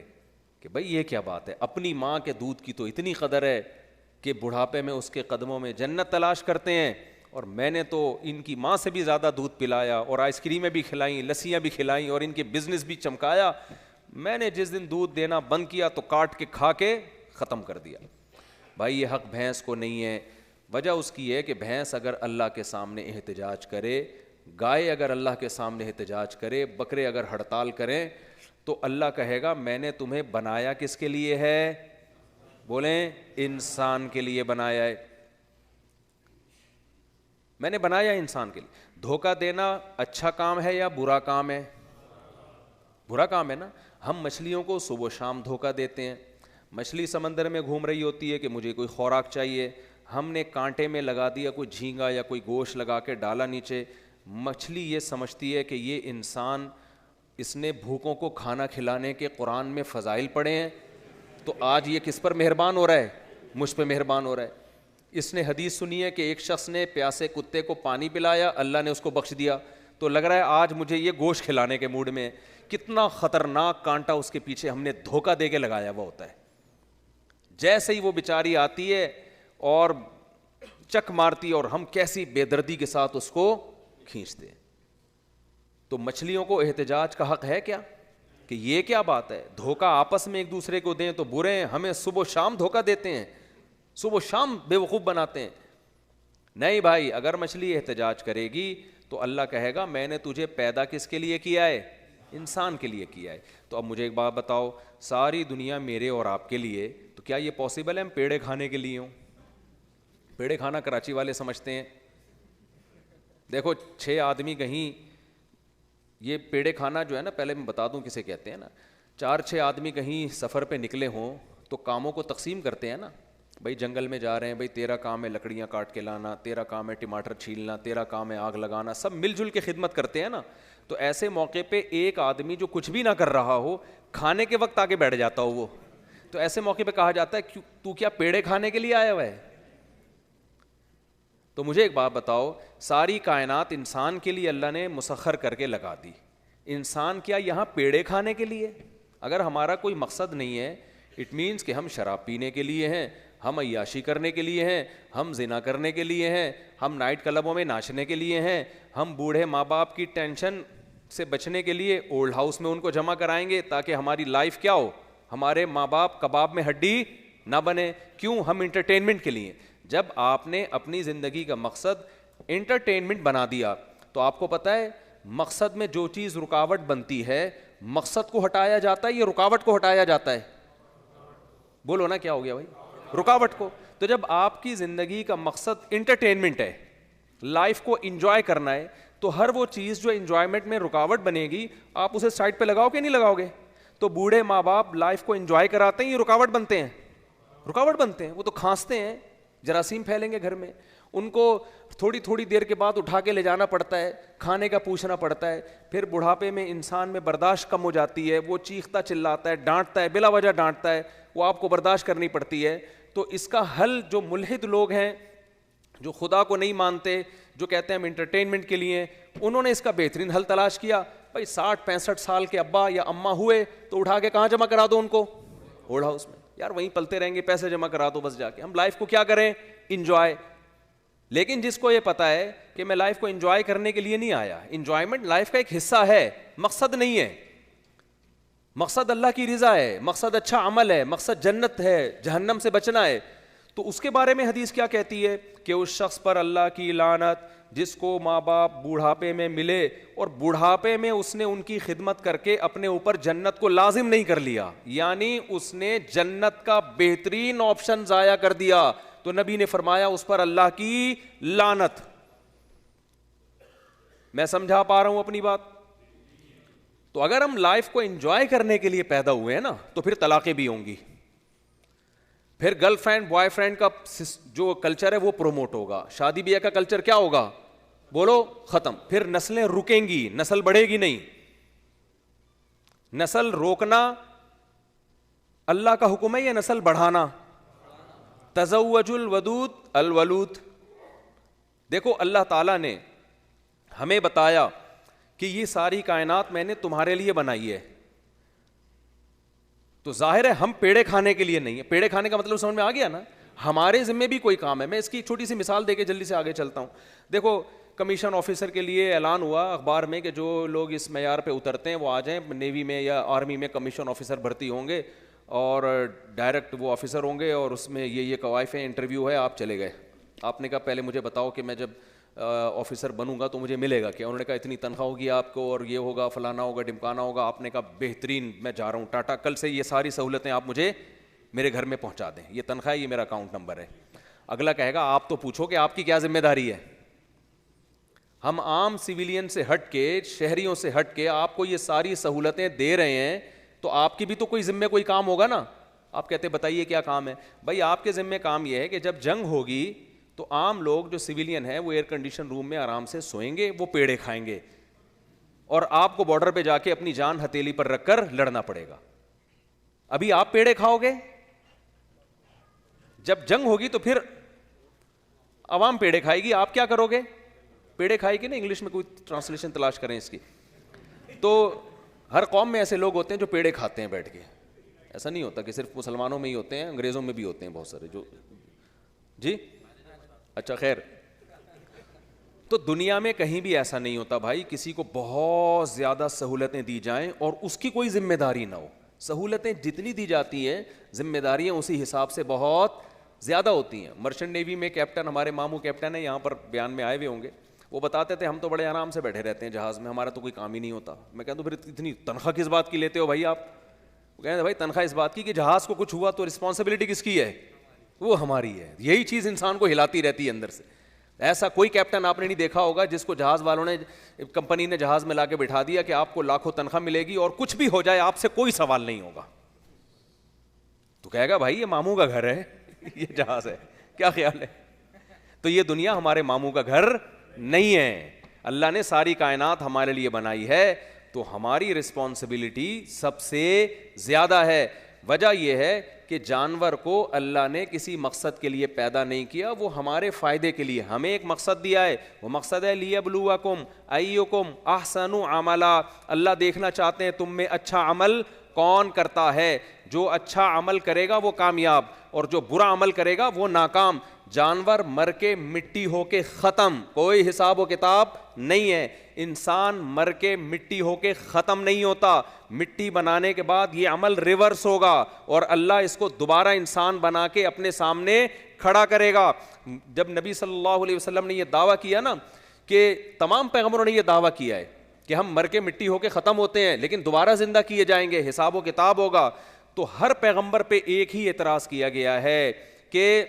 کہ بھائی یہ کیا بات ہے، اپنی ماں کے دودھ کی تو اتنی قدر ہے کہ بڑھاپے میں اس کے قدموں میں جنت تلاش کرتے ہیں، اور میں نے تو ان کی ماں سے بھی زیادہ دودھ پلایا اور آئس کریمیں بھی کھلائیں، لسیاں بھی کھلائیں اور ان کے بزنس بھی چمکایا، میں نے جس دن دودھ دینا بند کیا تو کاٹ کے کھا کے ختم کر دیا. بھائی یہ حق بھینس کو نہیں ہے. وجہ اس کی ہے کہ بھینس اگر اللہ کے سامنے احتجاج کرے، گائے اگر اللہ کے سامنے احتجاج کرے، بکرے اگر ہڑتال کریں، تو اللہ کہے گا میں نے تمہیں بنایا کس کے لیے ہے؟ بولیں، انسان کے لیے بنایا ہے. میں نے بنایا انسان کے لیے. دھوکہ دینا اچھا کام ہے یا برا کام ہے؟ برا کام ہے نا. ہم مچھلیوں کو صبح و شام دھوکہ دیتے ہیں. مچھلی سمندر میں گھوم رہی ہوتی ہے کہ مجھے کوئی خوراک چاہیے، ہم نے کانٹے میں لگا دیا کوئی جھینگا یا کوئی گوشت لگا کے ڈالا نیچے. مچھلی یہ سمجھتی ہے کہ یہ انسان، اس نے بھوکوں کو کھانا کھلانے کے قرآن میں فضائل پڑھے ہیں، تو آج یہ کس پر مہربان ہو رہا ہے؟ مجھ پہ مہربان ہو رہا ہے. اس نے حدیث سنی ہے کہ ایک شخص نے پیاسے کتے کو پانی پلایا، اللہ نے اس کو بخش دیا، تو لگ رہا ہے آج مجھے یہ گوشت کھلانے کے موڈ میں. کتنا خطرناک کانٹا اس کے پیچھے ہم نے دھوکہ دے کے لگایا ہوا ہوتا ہے. جیسے ہی وہ بیچاری آتی ہے اور چک مارتی ہے، اور ہم کیسی بے دردی کے ساتھ اس کو کھینچتے ہیں. تو مچھلیوں کو احتجاج کا حق ہے کیا کہ یہ کیا بات ہے؟ دھوکہ آپس میں ایک دوسرے کو دیں تو برے ہیں، ہمیں صبح و شام دھوکہ دیتے ہیں، صبح و شام بے وقوف بناتے ہیں. نہیں بھائی، اگر مچھلی احتجاج کرے گی تو اللہ کہے گا میں نے تجھے پیدا کس کے لیے کیا ہے؟ انسان کے لیے کیا ہے. تو اب مجھے ایک بات بتاؤ، ساری دنیا میرے اور آپ کے لیے، تو کیا یہ پاسبل ہے ہم پیڑے کھانے کے لیے ہوں؟ پیڑے کھانا کراچی والے سمجھتے ہیں. دیکھو 6 آدمی کہیں، یہ پیڑے کھانا جو ہے نا، پہلے میں بتا دوں کسے کہتے ہیں نا. 4-6 آدمی کہیں سفر پہ نکلے ہوں تو کاموں کو تقسیم کرتے ہیں نا. بھائی جنگل میں جا رہے ہیں، بھائی تیرا کام ہے لکڑیاں کاٹ کے لانا، تیرا کام ہے ٹماٹر چھیلنا، تیرا کام ہے آگ لگانا، سب مل جل کے خدمت کرتے ہیں نا. تو ایسے موقع پہ ایک آدمی جو کچھ بھی نہ کر رہا ہو، کھانے کے وقت آگے بیٹھ جاتا ہو وہ، تو ایسے موقع پہ کہا جاتا ہے تو کیا پیڑے کھانے کے لیے آیا ہوا ہے؟ تو مجھے ایک بات بتاؤ، ساری کائنات انسان کے لیے اللہ نے مسخر کر کے لگا دی، انسان کیا یہاں پیڑے کھانے کے لیے؟ اگر ہمارا کوئی مقصد نہیں ہے، اٹ مینس کہ ہم شراب پینے کے لیے ہیں، ہم عیاشی کرنے کے لیے ہیں، ہم زنا کرنے کے لیے ہیں، ہم نائٹ کلبوں میں ناچنے کے لیے ہیں، ہم بوڑھے ماں باپ کی ٹینشن سے بچنے کے لیے اولڈ ہاؤس میں ان کو جمع کرائیں گے تاکہ ہماری لائف کیا ہو، ہمارے ماں باپ کباب میں ہڈی نہ بنے. کیوں؟ ہم انٹرٹینمنٹ کے لیے. جب آپ نے اپنی زندگی کا مقصد انٹرٹینمنٹ بنا دیا تو آپ کو پتہ ہے مقصد میں جو چیز رکاوٹ بنتی ہے، مقصد کو ہٹایا جاتا ہے یا رکاوٹ کو ہٹایا جاتا ہے؟ بولو نا کیا ہو گیا بھائی؟ رکاوٹ کو. تو جب آپ کی زندگی کا مقصد انٹرٹینمنٹ ہے، لائف کو انجوائے کرنا ہے، تو ہر وہ چیز جو انجوائمنٹ میں رکاوٹ بنے گی آپ اسے سائڈ پہ لگاؤ کہ نہیں لگاؤ گے؟ تو بوڑھے ماں باپ لائف کو انجوائے کراتے ہیں، یہ رکاوٹ بنتے ہیں؟ رکاوٹ بنتے ہیں. وہ تو کھانستے ہیں، جراثیم پھیلیں گے گھر میں، ان کو تھوڑی تھوڑی دیر کے بعد اٹھا کے لے جانا پڑتا ہے، کھانے کا پوچھنا پڑتا ہے. پھر بڑھاپے میں انسان میں برداشت کم ہو جاتی ہے، وہ چیختا چلاتا ہے، ڈانٹتا ہے، بلا وجہ ڈانٹتا ہے، وہ آپ کو برداشت کرنی پڑتی ہے. تو اس کا حل جو ملحد لوگ ہیں، جو خدا کو نہیں مانتے، جو کہتے ہیں ہم انٹرٹینمنٹ کے لیے، انہوں نے اس کا بہترین حل تلاش کیا. بھائی 60-65 سال کے ابا یا اماں ہوئے تو اٹھا کے کہاں جمع کرا دو ان کو؟ اولڈ ہاؤس میں. یار وہیں پلتے رہیں گے، پیسے جمع کرا دو بس جا کے. ہم لائف کو کیا کریں؟ انجوائے. لیکن جس کو یہ پتا ہے کہ میں لائف کو انجوائے کرنے کے لیے نہیں آیا، انجوائمنٹ لائف کا ایک حصہ ہے، مقصد نہیں ہے. مقصد اللہ کی رضا ہے، مقصد اچھا عمل ہے، مقصد جنت ہے، جہنم سے بچنا ہے. تو اس کے بارے میں حدیث کیا کہتی ہے کہ اس شخص پر اللہ کی لعنت جس کو ماں باپ بوڑھاپے میں ملے اور بوڑھاپے میں اس نے ان کی خدمت کر کے اپنے اوپر جنت کو لازم نہیں کر لیا، یعنی اس نے جنت کا بہترین آپشن ضائع کر دیا. تو نبی نے فرمایا اس پر اللہ کی لعنت. میں سمجھا پا رہا ہوں اپنی بات؟ تو اگر ہم لائف کو انجوائے کرنے کے لیے پیدا ہوئے ہیں نا تو پھر طلاقیں بھی ہوں گی, پھر گرل فرینڈ بوائے فرینڈ کا جو کلچر ہے وہ پروموٹ ہوگا, شادی بیاہ کا کلچر کیا ہوگا, بولو, ختم. پھر نسلیں رکیں گی, نسل بڑھے گی نہیں. نسل روکنا اللہ کا حکم ہے یا نسل بڑھانا؟ تزوج الودود الولود. دیکھو اللہ تعالیٰ نے ہمیں بتایا کہ یہ ساری کائنات میں نے تمہارے لیے بنائی ہے, تو ظاہر ہے ہم پیڑے کھانے کے لیے نہیں ہے. پیڑے کھانے کا مطلب سمجھ میں آ گیا نا, ہمارے ذمے بھی کوئی کام ہے. میں اس کی ایک چھوٹی سی مثال دے کے جلدی سے آگے چلتا ہوں. دیکھو کمیشن آفیسر کے لیے اعلان ہوا اخبار میں کہ جو لوگ اس معیار پہ اترتے ہیں وہ آ جائیں, نیوی میں یا آرمی میں کمیشن آفیسر بھرتی ہوں گے اور ڈائریکٹ وہ آفیسر ہوں گے, اور اس میں یہ قوائف ہیں, انٹرویو ہے, آپ چلے گئے. آپ نے کہا پہلے مجھے بتاؤ کہ میں جب آفیسر بنوں گا تو مجھے ملے گا کیا؟ انہوں نے کہا اتنی تنخواہ ہوگی آپ کو, اور یہ ہوگا, فلانا ہوگا, ڈمکانا ہوگا. آپ نے کہا بہترین, میں جا رہا ہوں ٹاٹا, کل سے یہ ساری سہولتیں آپ مجھے میرے گھر میں پہنچا دیں, یہ تنخواہ, یہ میرا اکاؤنٹ نمبر ہے. اگلا کہے گا آپ تو پوچھو کہ آپ کی کیا ذمہ داری ہے. ہم عام سویلین سے ہٹ کے, شہریوں سے ہٹ کے آپ کو یہ ساری سہولتیں دے رہے ہیں, تو آپ کی بھی تو کوئی ذمہ کوئی کام ہوگا نا. آپ کہتے بتائیے کیا کام ہے؟ بھائی آپ کے ذمہ کام یہ ہے کہ جب جنگ ہوگی تو عام لوگ جو سویلین ہیں وہ ایئر کنڈیشن روم میں آرام سے سوئیں گے, وہ پیڑے کھائیں گے, اور آپ کو بارڈر پہ جا کے اپنی جان ہتھیلی پر رکھ کر لڑنا پڑے گا. ابھی آپ پیڑے کھاؤ گے, جب جنگ ہوگی تو پھر عوام پیڑے کھائے گی, آپ کیا کرو گے؟ پیڑے کھائے گی نا. انگلش میں کوئی ٹرانسلیشن تلاش کریں اس کی. تو ہر قوم میں ایسے لوگ ہوتے ہیں جو پیڑے کھاتے ہیں بیٹھ کے. ایسا نہیں ہوتا کہ صرف مسلمانوں میں ہی ہوتے ہیں, انگریزوں میں بھی ہوتے ہیں بہت سارے جو. جی اچھا خیر. تو دنیا میں کہیں بھی ایسا نہیں ہوتا بھائی کسی کو بہت زیادہ سہولتیں دی جائیں اور اس کی کوئی ذمہ داری نہ ہو. سہولتیں جتنی دی جاتی ہیں ذمہ داریاں اسی حساب سے بہت زیادہ ہوتی ہیں. مرچنٹ نیوی میں کیپٹن, ہمارے ماموں کیپٹن ہیں, یہاں پر بیان میں آئے ہوئے ہوں گے, وہ بتاتے تھے ہم تو بڑے آرام سے بیٹھے رہتے ہیں جہاز میں, ہمارا تو کوئی کام ہی نہیں ہوتا. میں کہتا ہوں پھر اتنی تنخواہ کس بات کی لیتے ہو بھائی آپ؟ وہ کہتے ہیں بھائی تنخواہ اس بات کی کہ جہاز کو کچھ ہوا تو رسپانسبلٹی کس کی ہے؟ وہ ہماری ہے. یہی چیز انسان کو ہلاتی رہتی ہے اندر سے. ایسا کوئی کیپٹن آپ نے نہیں دیکھا ہوگا جس کو جہاز والوں نے, کمپنی نے جہاز میں لا کے بٹھا دیا کہ آپ کو لاکھوں تنخواہ ملے گی اور کچھ بھی ہو جائے آپ سے کوئی سوال نہیں ہوگا. تو کہے گا بھائی یہ ماموں کا گھر ہے, یہ جہاز ہے, کیا خیال ہے؟ تو یہ دنیا ہمارے ماموں کا گھر نہیں ہے. اللہ نے ساری کائنات ہمارے لیے بنائی ہے, تو ہماری رسپانسبلٹی سب سے زیادہ ہے. وجہ یہ ہے کہ جانور کو اللہ نے کسی مقصد کے لیے پیدا نہیں کیا, وہ ہمارے فائدے کے لیے ہمیں ایک مقصد دیا ہے. وہ مقصد ہے لیبلوکم ایکم احسن عملا. اللہ دیکھنا چاہتے ہیں تم میں اچھا عمل کون کرتا ہے. جو اچھا عمل کرے گا وہ کامیاب, اور جو برا عمل کرے گا وہ ناکام. جانور مر کے مٹی ہو کے ختم, کوئی حساب و کتاب نہیں ہے. انسان مر کے مٹی ہو کے ختم نہیں ہوتا, مٹی بنانے کے بعد یہ عمل ریورس ہوگا اور اللہ اس کو دوبارہ انسان بنا کے اپنے سامنے کھڑا کرے گا. جب نبی صلی اللہ علیہ وسلم نے یہ دعویٰ کیا نا, کہ تمام پیغمبروں نے یہ دعویٰ کیا ہے کہ ہم مر کے مٹی ہو کے ختم ہوتے ہیں لیکن دوبارہ زندہ کیے جائیں گے, حساب و کتاب ہوگا, تو ہر پیغمبر پہ ایک ہی اعتراض کیا گیا ہے کہ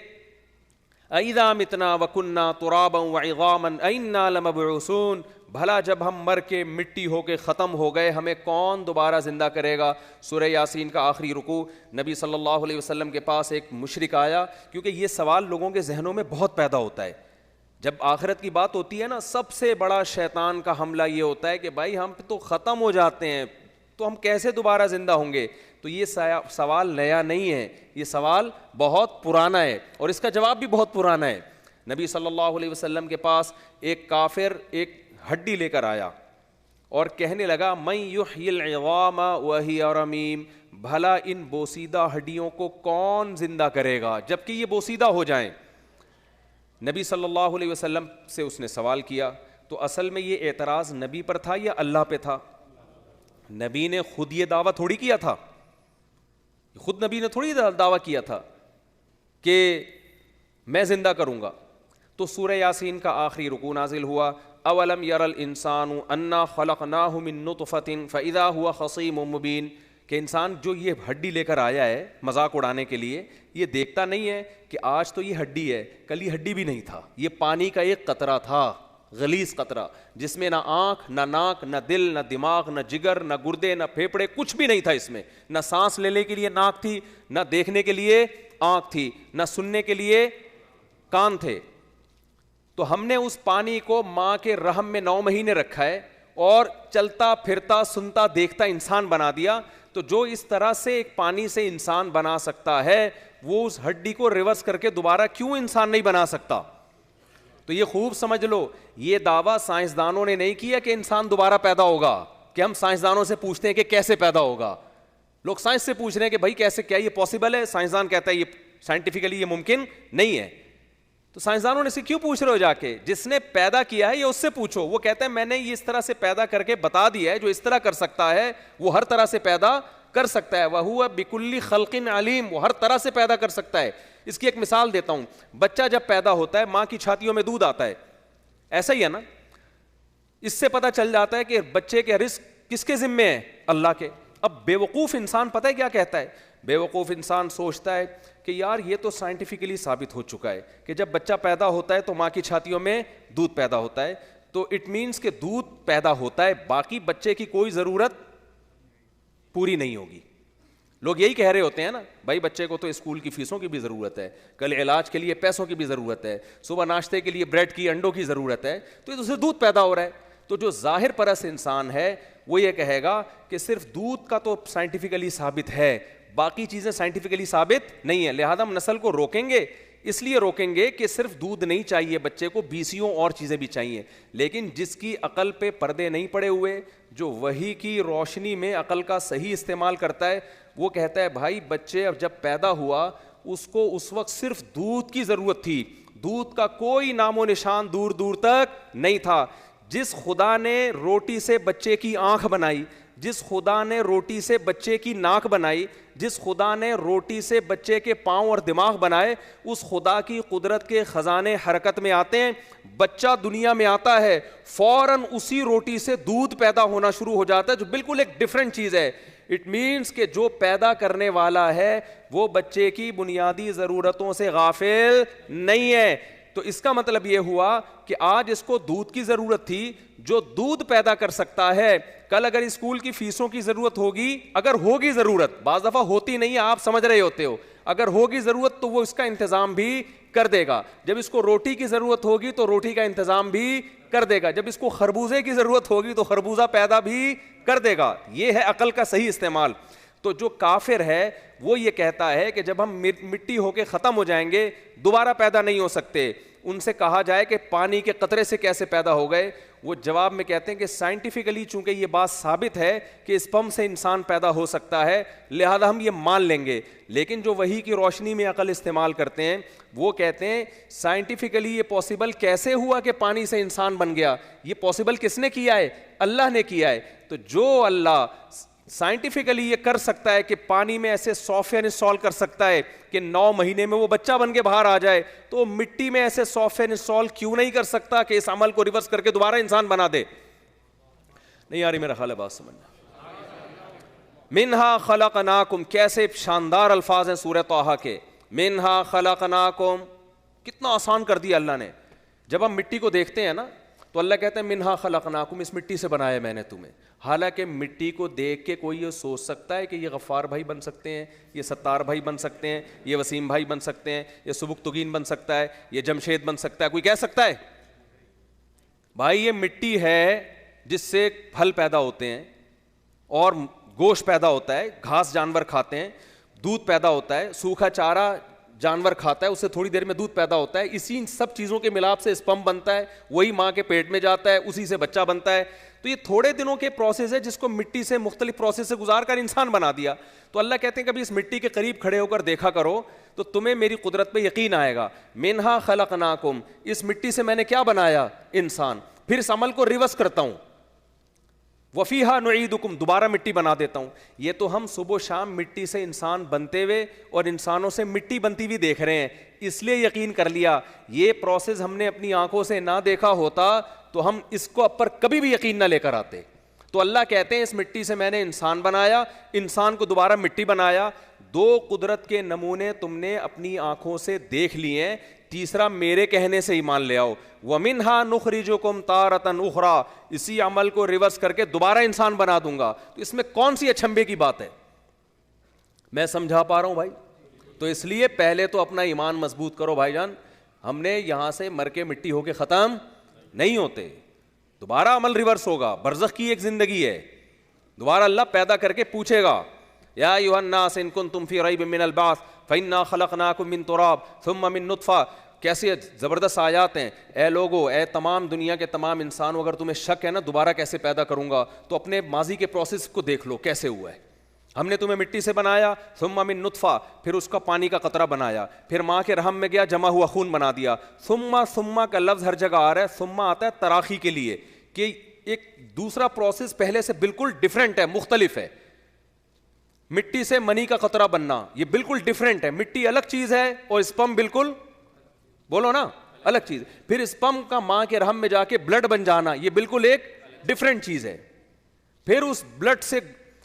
اَإِذَا مِتْنَا وَكُنَّا تُرَابًا وَعِظَامًا أَإِنَّا لَمَبْعُوثُونَ. بھلا جب ہم مر کے مٹی ہو کے ختم ہو گئے ہمیں کون دوبارہ زندہ کرے گا؟ سورہ یاسین کا آخری رکوع. نبی صلی اللہ علیہ وسلم کے پاس ایک مشرک آیا, کیونکہ یہ سوال لوگوں کے ذہنوں میں بہت پیدا ہوتا ہے جب آخرت کی بات ہوتی ہے نا. سب سے بڑا شیطان کا حملہ یہ ہوتا ہے کہ بھائی ہم تو ختم ہو جاتے ہیں تو ہم کیسے دوبارہ زندہ ہوں گے؟ تو یہ سوال نیا نہیں ہے, یہ سوال بہت پرانا ہے اور اس کا جواب بھی بہت پرانا ہے. نبی صلی اللہ علیہ وسلم کے پاس ایک کافر ایک ہڈی لے کر آیا اور کہنے لگا من یحیی العظام وہی رمیم. بھلا ان بوسیدہ ہڈیوں کو کون زندہ کرے گا جبکہ یہ بوسیدہ ہو جائیں؟ نبی صلی اللہ علیہ وسلم سے اس نے سوال کیا. تو اصل میں یہ اعتراض نبی پر تھا یا اللہ پہ تھا؟ نبی نے خود یہ دعویٰ تھوڑی کیا تھا, خود نبی نے تھوڑی دعویٰ کیا تھا کہ میں زندہ کروں گا. تو سورہ یاسین کا آخری رکوع نازل ہوا. اولم یر الانسان انا خلقناہ من نطفۃ فاذا هو خصیم مبین. کہ انسان جو یہ ہڈی لے کر آیا ہے مذاق اڑانے کے لیے, یہ دیکھتا نہیں ہے کہ آج تو یہ ہڈی ہے, کل یہ ہڈی بھی نہیں تھا, یہ پانی کا ایک قطرہ تھا, غلیظ قطرہ جس میں نہ آنکھ نہ ناک نہ دل نہ دماغ نہ جگر نہ گردے نہ پھیپھڑے کچھ بھی نہیں تھا اس میں, نہ سانس لینے کے لیے ناک تھی, نہ دیکھنے کے لیے آنکھ تھی, نہ سننے کے لیے کان تھے. تو ہم نے اس پانی کو ماں کے رحم میں 9 مہینے رکھا ہے اور چلتا پھرتا سنتا دیکھتا انسان بنا دیا. تو جو اس طرح سے ایک پانی سے انسان بنا سکتا ہے وہ اس ہڈی کو ریورس کر کے دوبارہ کیوں انسان نہیں بنا سکتا؟ تو یہ خوب سمجھ لو, یہ دعویٰ سائنسدانوں نے نہیں کیا کہ انسان دوبارہ پیدا ہوگا, کہ ہم سائنسدانوں سے پوچھتے ہیں کہ کیسے پیدا ہوگا. لوگ سائنس سے پوچھ رہے ہیں کہ بھائی کیسے, کیا یہ پاسبل ہے؟ سائنسدان کہتا ہے یہ سائنٹیفکلی یہ ممکن نہیں ہے. تو سائنسدانوں نے سے کیوں پوچھ رہے ہو جا کے؟ جس نے پیدا کیا ہے یہ اس سے پوچھو. وہ کہتا ہے میں نے یہ اس طرح سے پیدا کر کے بتا دیا ہے, جو اس طرح کر سکتا ہے وہ ہر طرح سے پیدا کر سکتا ہے. وَهُوَ بِكُلِّ خَلْقٍ عَلِيمٌ, وہ ہر طرح سے پیدا کر سکتا ہے. اس کی ایک مثال دیتا ہوں. بچہ جب پیدا ہوتا ہے ماں کی چھاتیوں میں دودھ آتا ہے, ایسا ہی ہے نا. اس سے پتہ چل جاتا ہے کہ بچے کے رزق کس کے ذمے ہے؟ اللہ کے. اب بے وقوف انسان پتہ ہے کیا کہتا ہے؟ بے وقوف انسان سوچتا ہے کہ یار یہ تو سائنٹیفکلی ثابت ہو چکا ہے کہ جب بچہ پیدا ہوتا ہے تو ماں کی چھاتیوں میں دودھ پیدا ہوتا ہے, تو اٹ مینس کہ دودھ پیدا ہوتا ہے, باقی بچے کی کوئی ضرورت پوری نہیں ہوگی. لوگ یہی کہہ رہے ہوتے ہیں نا, بھائی بچے کو تو اسکول کی فیسوں کی بھی ضرورت ہے, کل علاج کے لیے پیسوں کی بھی ضرورت ہے, صبح ناشتے کے لیے بریڈ کی انڈوں کی ضرورت ہے, تو یہ تو صرف دودھ پیدا ہو رہا ہے. تو جو ظاہر پرست انسان ہے وہ یہ کہے گا کہ صرف دودھ کا تو سائنٹیفکلی ثابت ہے, باقی چیزیں سائنٹیفکلی ثابت نہیں ہیں, لہذا ہم نسل کو روکیں گے. اس لیے روکیں گے کہ صرف دودھ نہیں چاہیے بچے کو, بیسیوں اور چیزیں بھی چاہیے. لیکن جس کی عقل پہ پردے نہیں پڑے ہوئے, جو وحی کی روشنی میں عقل کا صحیح استعمال کرتا ہے, وہ کہتا ہے بھائی بچے اب جب پیدا ہوا اس کو اس وقت صرف دودھ کی ضرورت تھی, دودھ کا کوئی نام و نشان دور دور تک نہیں تھا. جس خدا نے روٹی سے بچے کی آنکھ بنائی, جس خدا نے روٹی سے بچے کی ناک بنائی, جس خدا نے روٹی سے بچے کے پاؤں اور دماغ بنائے, اس خدا کی قدرت کے خزانے حرکت میں آتے ہیں. بچہ دنیا میں آتا ہے فوراً اسی روٹی سے دودھ پیدا ہونا شروع ہو جاتا ہے, جو بالکل ایک ڈفرینٹ چیز ہے. اٹ مینس کہ جو پیدا کرنے والا ہے وہ بچے کی بنیادی ضرورتوں سے غافل نہیں ہے. تو اس کا مطلب یہ ہوا کہ آج اس کو دودھ کی ضرورت تھی, جو دودھ پیدا کر سکتا ہے کل اگر اسکول کی فیسوں کی ضرورت ہوگی, اگر ہوگی ضرورت, بعض دفعہ ہوتی نہیں ہے آپ سمجھ رہے ہوتے ہو, اگر ہوگی ضرورت تو وہ اس کا انتظام بھی کر دے گا. جب اس کو روٹی کی ضرورت ہوگی تو روٹی کا انتظام بھی کر دے گا. جب اس کو خربوزے کی ضرورت ہوگی تو خربوزہ پیدا بھی کر دے گا. یہ ہے عقل کا صحیح استعمال. تو جو کافر ہے وہ یہ کہتا ہے کہ جب ہم مٹی ہو کے ختم ہو جائیں گے دوبارہ پیدا نہیں ہو سکتے. ان سے کہا جائے کہ پانی کے قطرے سے کیسے پیدا ہو گئے, وہ جواب میں کہتے ہیں کہ سائنٹیفکلی چونکہ یہ بات ثابت ہے کہ اسپرم سے انسان پیدا ہو سکتا ہے, لہذا ہم یہ مان لیں گے. لیکن جو وحی کی روشنی میں عقل استعمال کرتے ہیں وہ کہتے ہیں سائنٹیفکلی یہ پاسبل کیسے ہوا کہ پانی سے انسان بن گیا؟ یہ پاسبل کس نے کیا ہے؟ اللہ نے کیا ہے. تو جو اللہ سائنٹیفکلی یہ کر سکتا ہے کہ پانی میں ایسے سافٹ ویئر انسٹال کر سکتا ہے کہ 9 مہینے میں وہ بچہ بن کے باہر آ جائے, تو مٹی میں ایسے سافٹ ویئر انسٹال کیوں نہیں کر سکتا کہ اس عمل کو ریورس کر کے دوبارہ انسان بنا دے؟ نہیں آ رہی میرا خیال ہے بات سمجھنا. منہا خلقناکم, کیسے شاندار الفاظ ہیں سورہ طٰہٰ کے. منہا خلقناکم, کتنا آسان کر دیا اللہ نے. جب ہم مٹی کو دیکھتے ہیں نا تو اللہ کہتے ہیں منہا خلقناکم, اس مٹی سے بنایا میں نے تمہیں. حالانکہ مٹی کو دیکھ کے کوئی یہ سوچ سکتا ہے کہ یہ غفار بھائی بن سکتے ہیں, یہ ستار بھائی بن سکتے ہیں, یہ وسیم بھائی بن سکتے ہیں, یہ سبکتگین بن سکتا ہے, یہ جمشید بن سکتا ہے؟ کوئی کہہ سکتا ہے؟ بھائی یہ مٹی ہے جس سے پھل پیدا ہوتے ہیں اور گوشت پیدا ہوتا ہے, گھاس جانور کھاتے ہیں, دودھ پیدا ہوتا ہے, سوکھا چارہ جانور کھاتا ہے, اس سے تھوڑی دیر میں دودھ پیدا ہوتا ہے. اسی سب چیزوں کے ملاپ سے اسپرم بنتا ہے, وہی ماں کے پیٹ میں جاتا ہے, اسی سے بچہ بنتا ہے. تو یہ تھوڑے دنوں کے پروسیس ہے جس کو مٹی سے مختلف پروسیس سے گزار کر انسان بنا دیا. تو اللہ کہتے ہیں کبھی اس مٹی کے قریب کھڑے ہو کر دیکھا کرو تو تمہیں میری قدرت پہ یقین آئے گا. منہا خلقناکم, اس مٹی سے میں نے کیا بنایا؟ انسان. پھر اس عمل کو ریورس کرتا ہوں, وفیہا نعیدکم, دوبارہ مٹی بنا دیتا ہوں. یہ تو ہم صبح و شام مٹی سے انسان بنتے ہوئے اور انسانوں سے مٹی بنتی ہوئی دیکھ رہے ہیں, اس لیے یقین کر لیا. یہ پروسیس ہم نے اپنی آنکھوں سے نہ دیکھا ہوتا تو ہم اس کو پر کبھی بھی یقین نہ لے کر آتے. تو اللہ کہتے ہیں اس مٹی سے میں نے انسان بنایا, انسان کو دوبارہ مٹی بنایا. 2 قدرت کے نمونے تم نے اپنی آنکھوں سے دیکھ لیے ہیں, تیسرا میرے کہنے سے ایمان لے آؤ. وَمِنْهَا نُخْرِجُكُمْ تَارَةً أُخْرَىٰ, اسی عمل کو ریورس کر کے دوبارہ انسان بنا دوں گا. تو اس میں کون سی اچھمبے کی بات ہے؟ میں سمجھا پا رہا ہوں بھائی؟ تو اس لیے پہلے تو اپنا ایمان مضبوط کرو بھائی جان. ہم نے یہاں سے مر کے مٹی ہو کے ختم نہیں ہوتے, دوبارہ عمل ریورس ہوگا. برزخ کی ایک زندگی ہے, دوبارہ اللہ پیدا کر کے پوچھے گا, یا ایھا الناس ان کنتم فی ریب من البعث فانا خلقناکم من تراب ثم من نطفہ. کیسے زبردست آیات ہیں. اے لوگو, اے تمام دنیا کے تمام انسانوں, اگر تمہیں شک ہے نا دوبارہ کیسے پیدا کروں گا, تو اپنے ماضی کے پروسیس کو دیکھ لو کیسے ہوا ہے. ہم نے تمہیں مٹی سے بنایا, ثم من نطفہ, پھر اس کا پانی کا قطرہ بنایا, پھر ماں کے رحم میں گیا, جمع ہوا خون بنا دیا. ثم کا لفظ ہر جگہ آ رہا ہے, ثم آتا ہے تراخی کے لیے کہ ایک دوسرا پروسیس پہلے سے بالکل ڈفرینٹ ہے, مختلف ہے. مٹی سے منی کا قطرہ بننا یہ بالکل ڈفرینٹ ہے. مٹی الگ چیز ہے اور اسپم بالکل, بولو نا, الگ چیز. پھر اسپم کا ماں کے رحم میں جا کے بلڈ بن جانا یہ بالکل ایک ڈفرینٹ چیز ہے. پھر اس بلڈ سے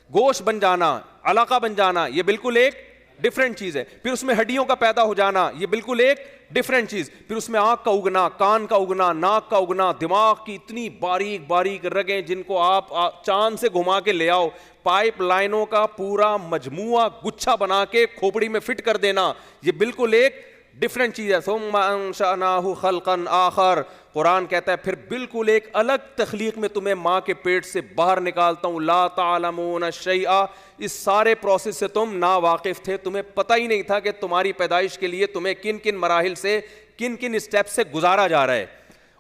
گوشت بن جانا, علاقہ بن جانا, یہ بالکل ایک ڈفرینٹ چیز ہے. پھر اس میں ہڈیوں کا پیدا ہو جانا یہ بالکل ایک ڈفرینٹ چیز. پھر اس میں آنکھ کا اگنا, کان کا اگنا, ناک کا اگنا, دماغ کی اتنی باریک باریک رگیں جن کو آپ چاند سے گھما کے لے آؤ, پائپ لائنوں کا پورا مجموعہ گچھا بنا کے کھوپڑی میں فٹ کر دینا, یہ بالکل ایک ڈفرینٹ چیز ہے. ثم انشأناہ خلقا آخر, قرآن کہتا ہے پھر بالکل ایک الگ تخلیق میں تمہیں ماں کے پیٹ سے باہر نکالتا ہوں. لا تعلمون شیئا, اس سارے پروسیس سے تم نا واقف تھے, تمہیں پتہ ہی نہیں تھا کہ تمہاری پیدائش کے لیے تمہیں کن کن مراحل سے, کن کن اسٹیپ سے گزارا جا رہا ہے.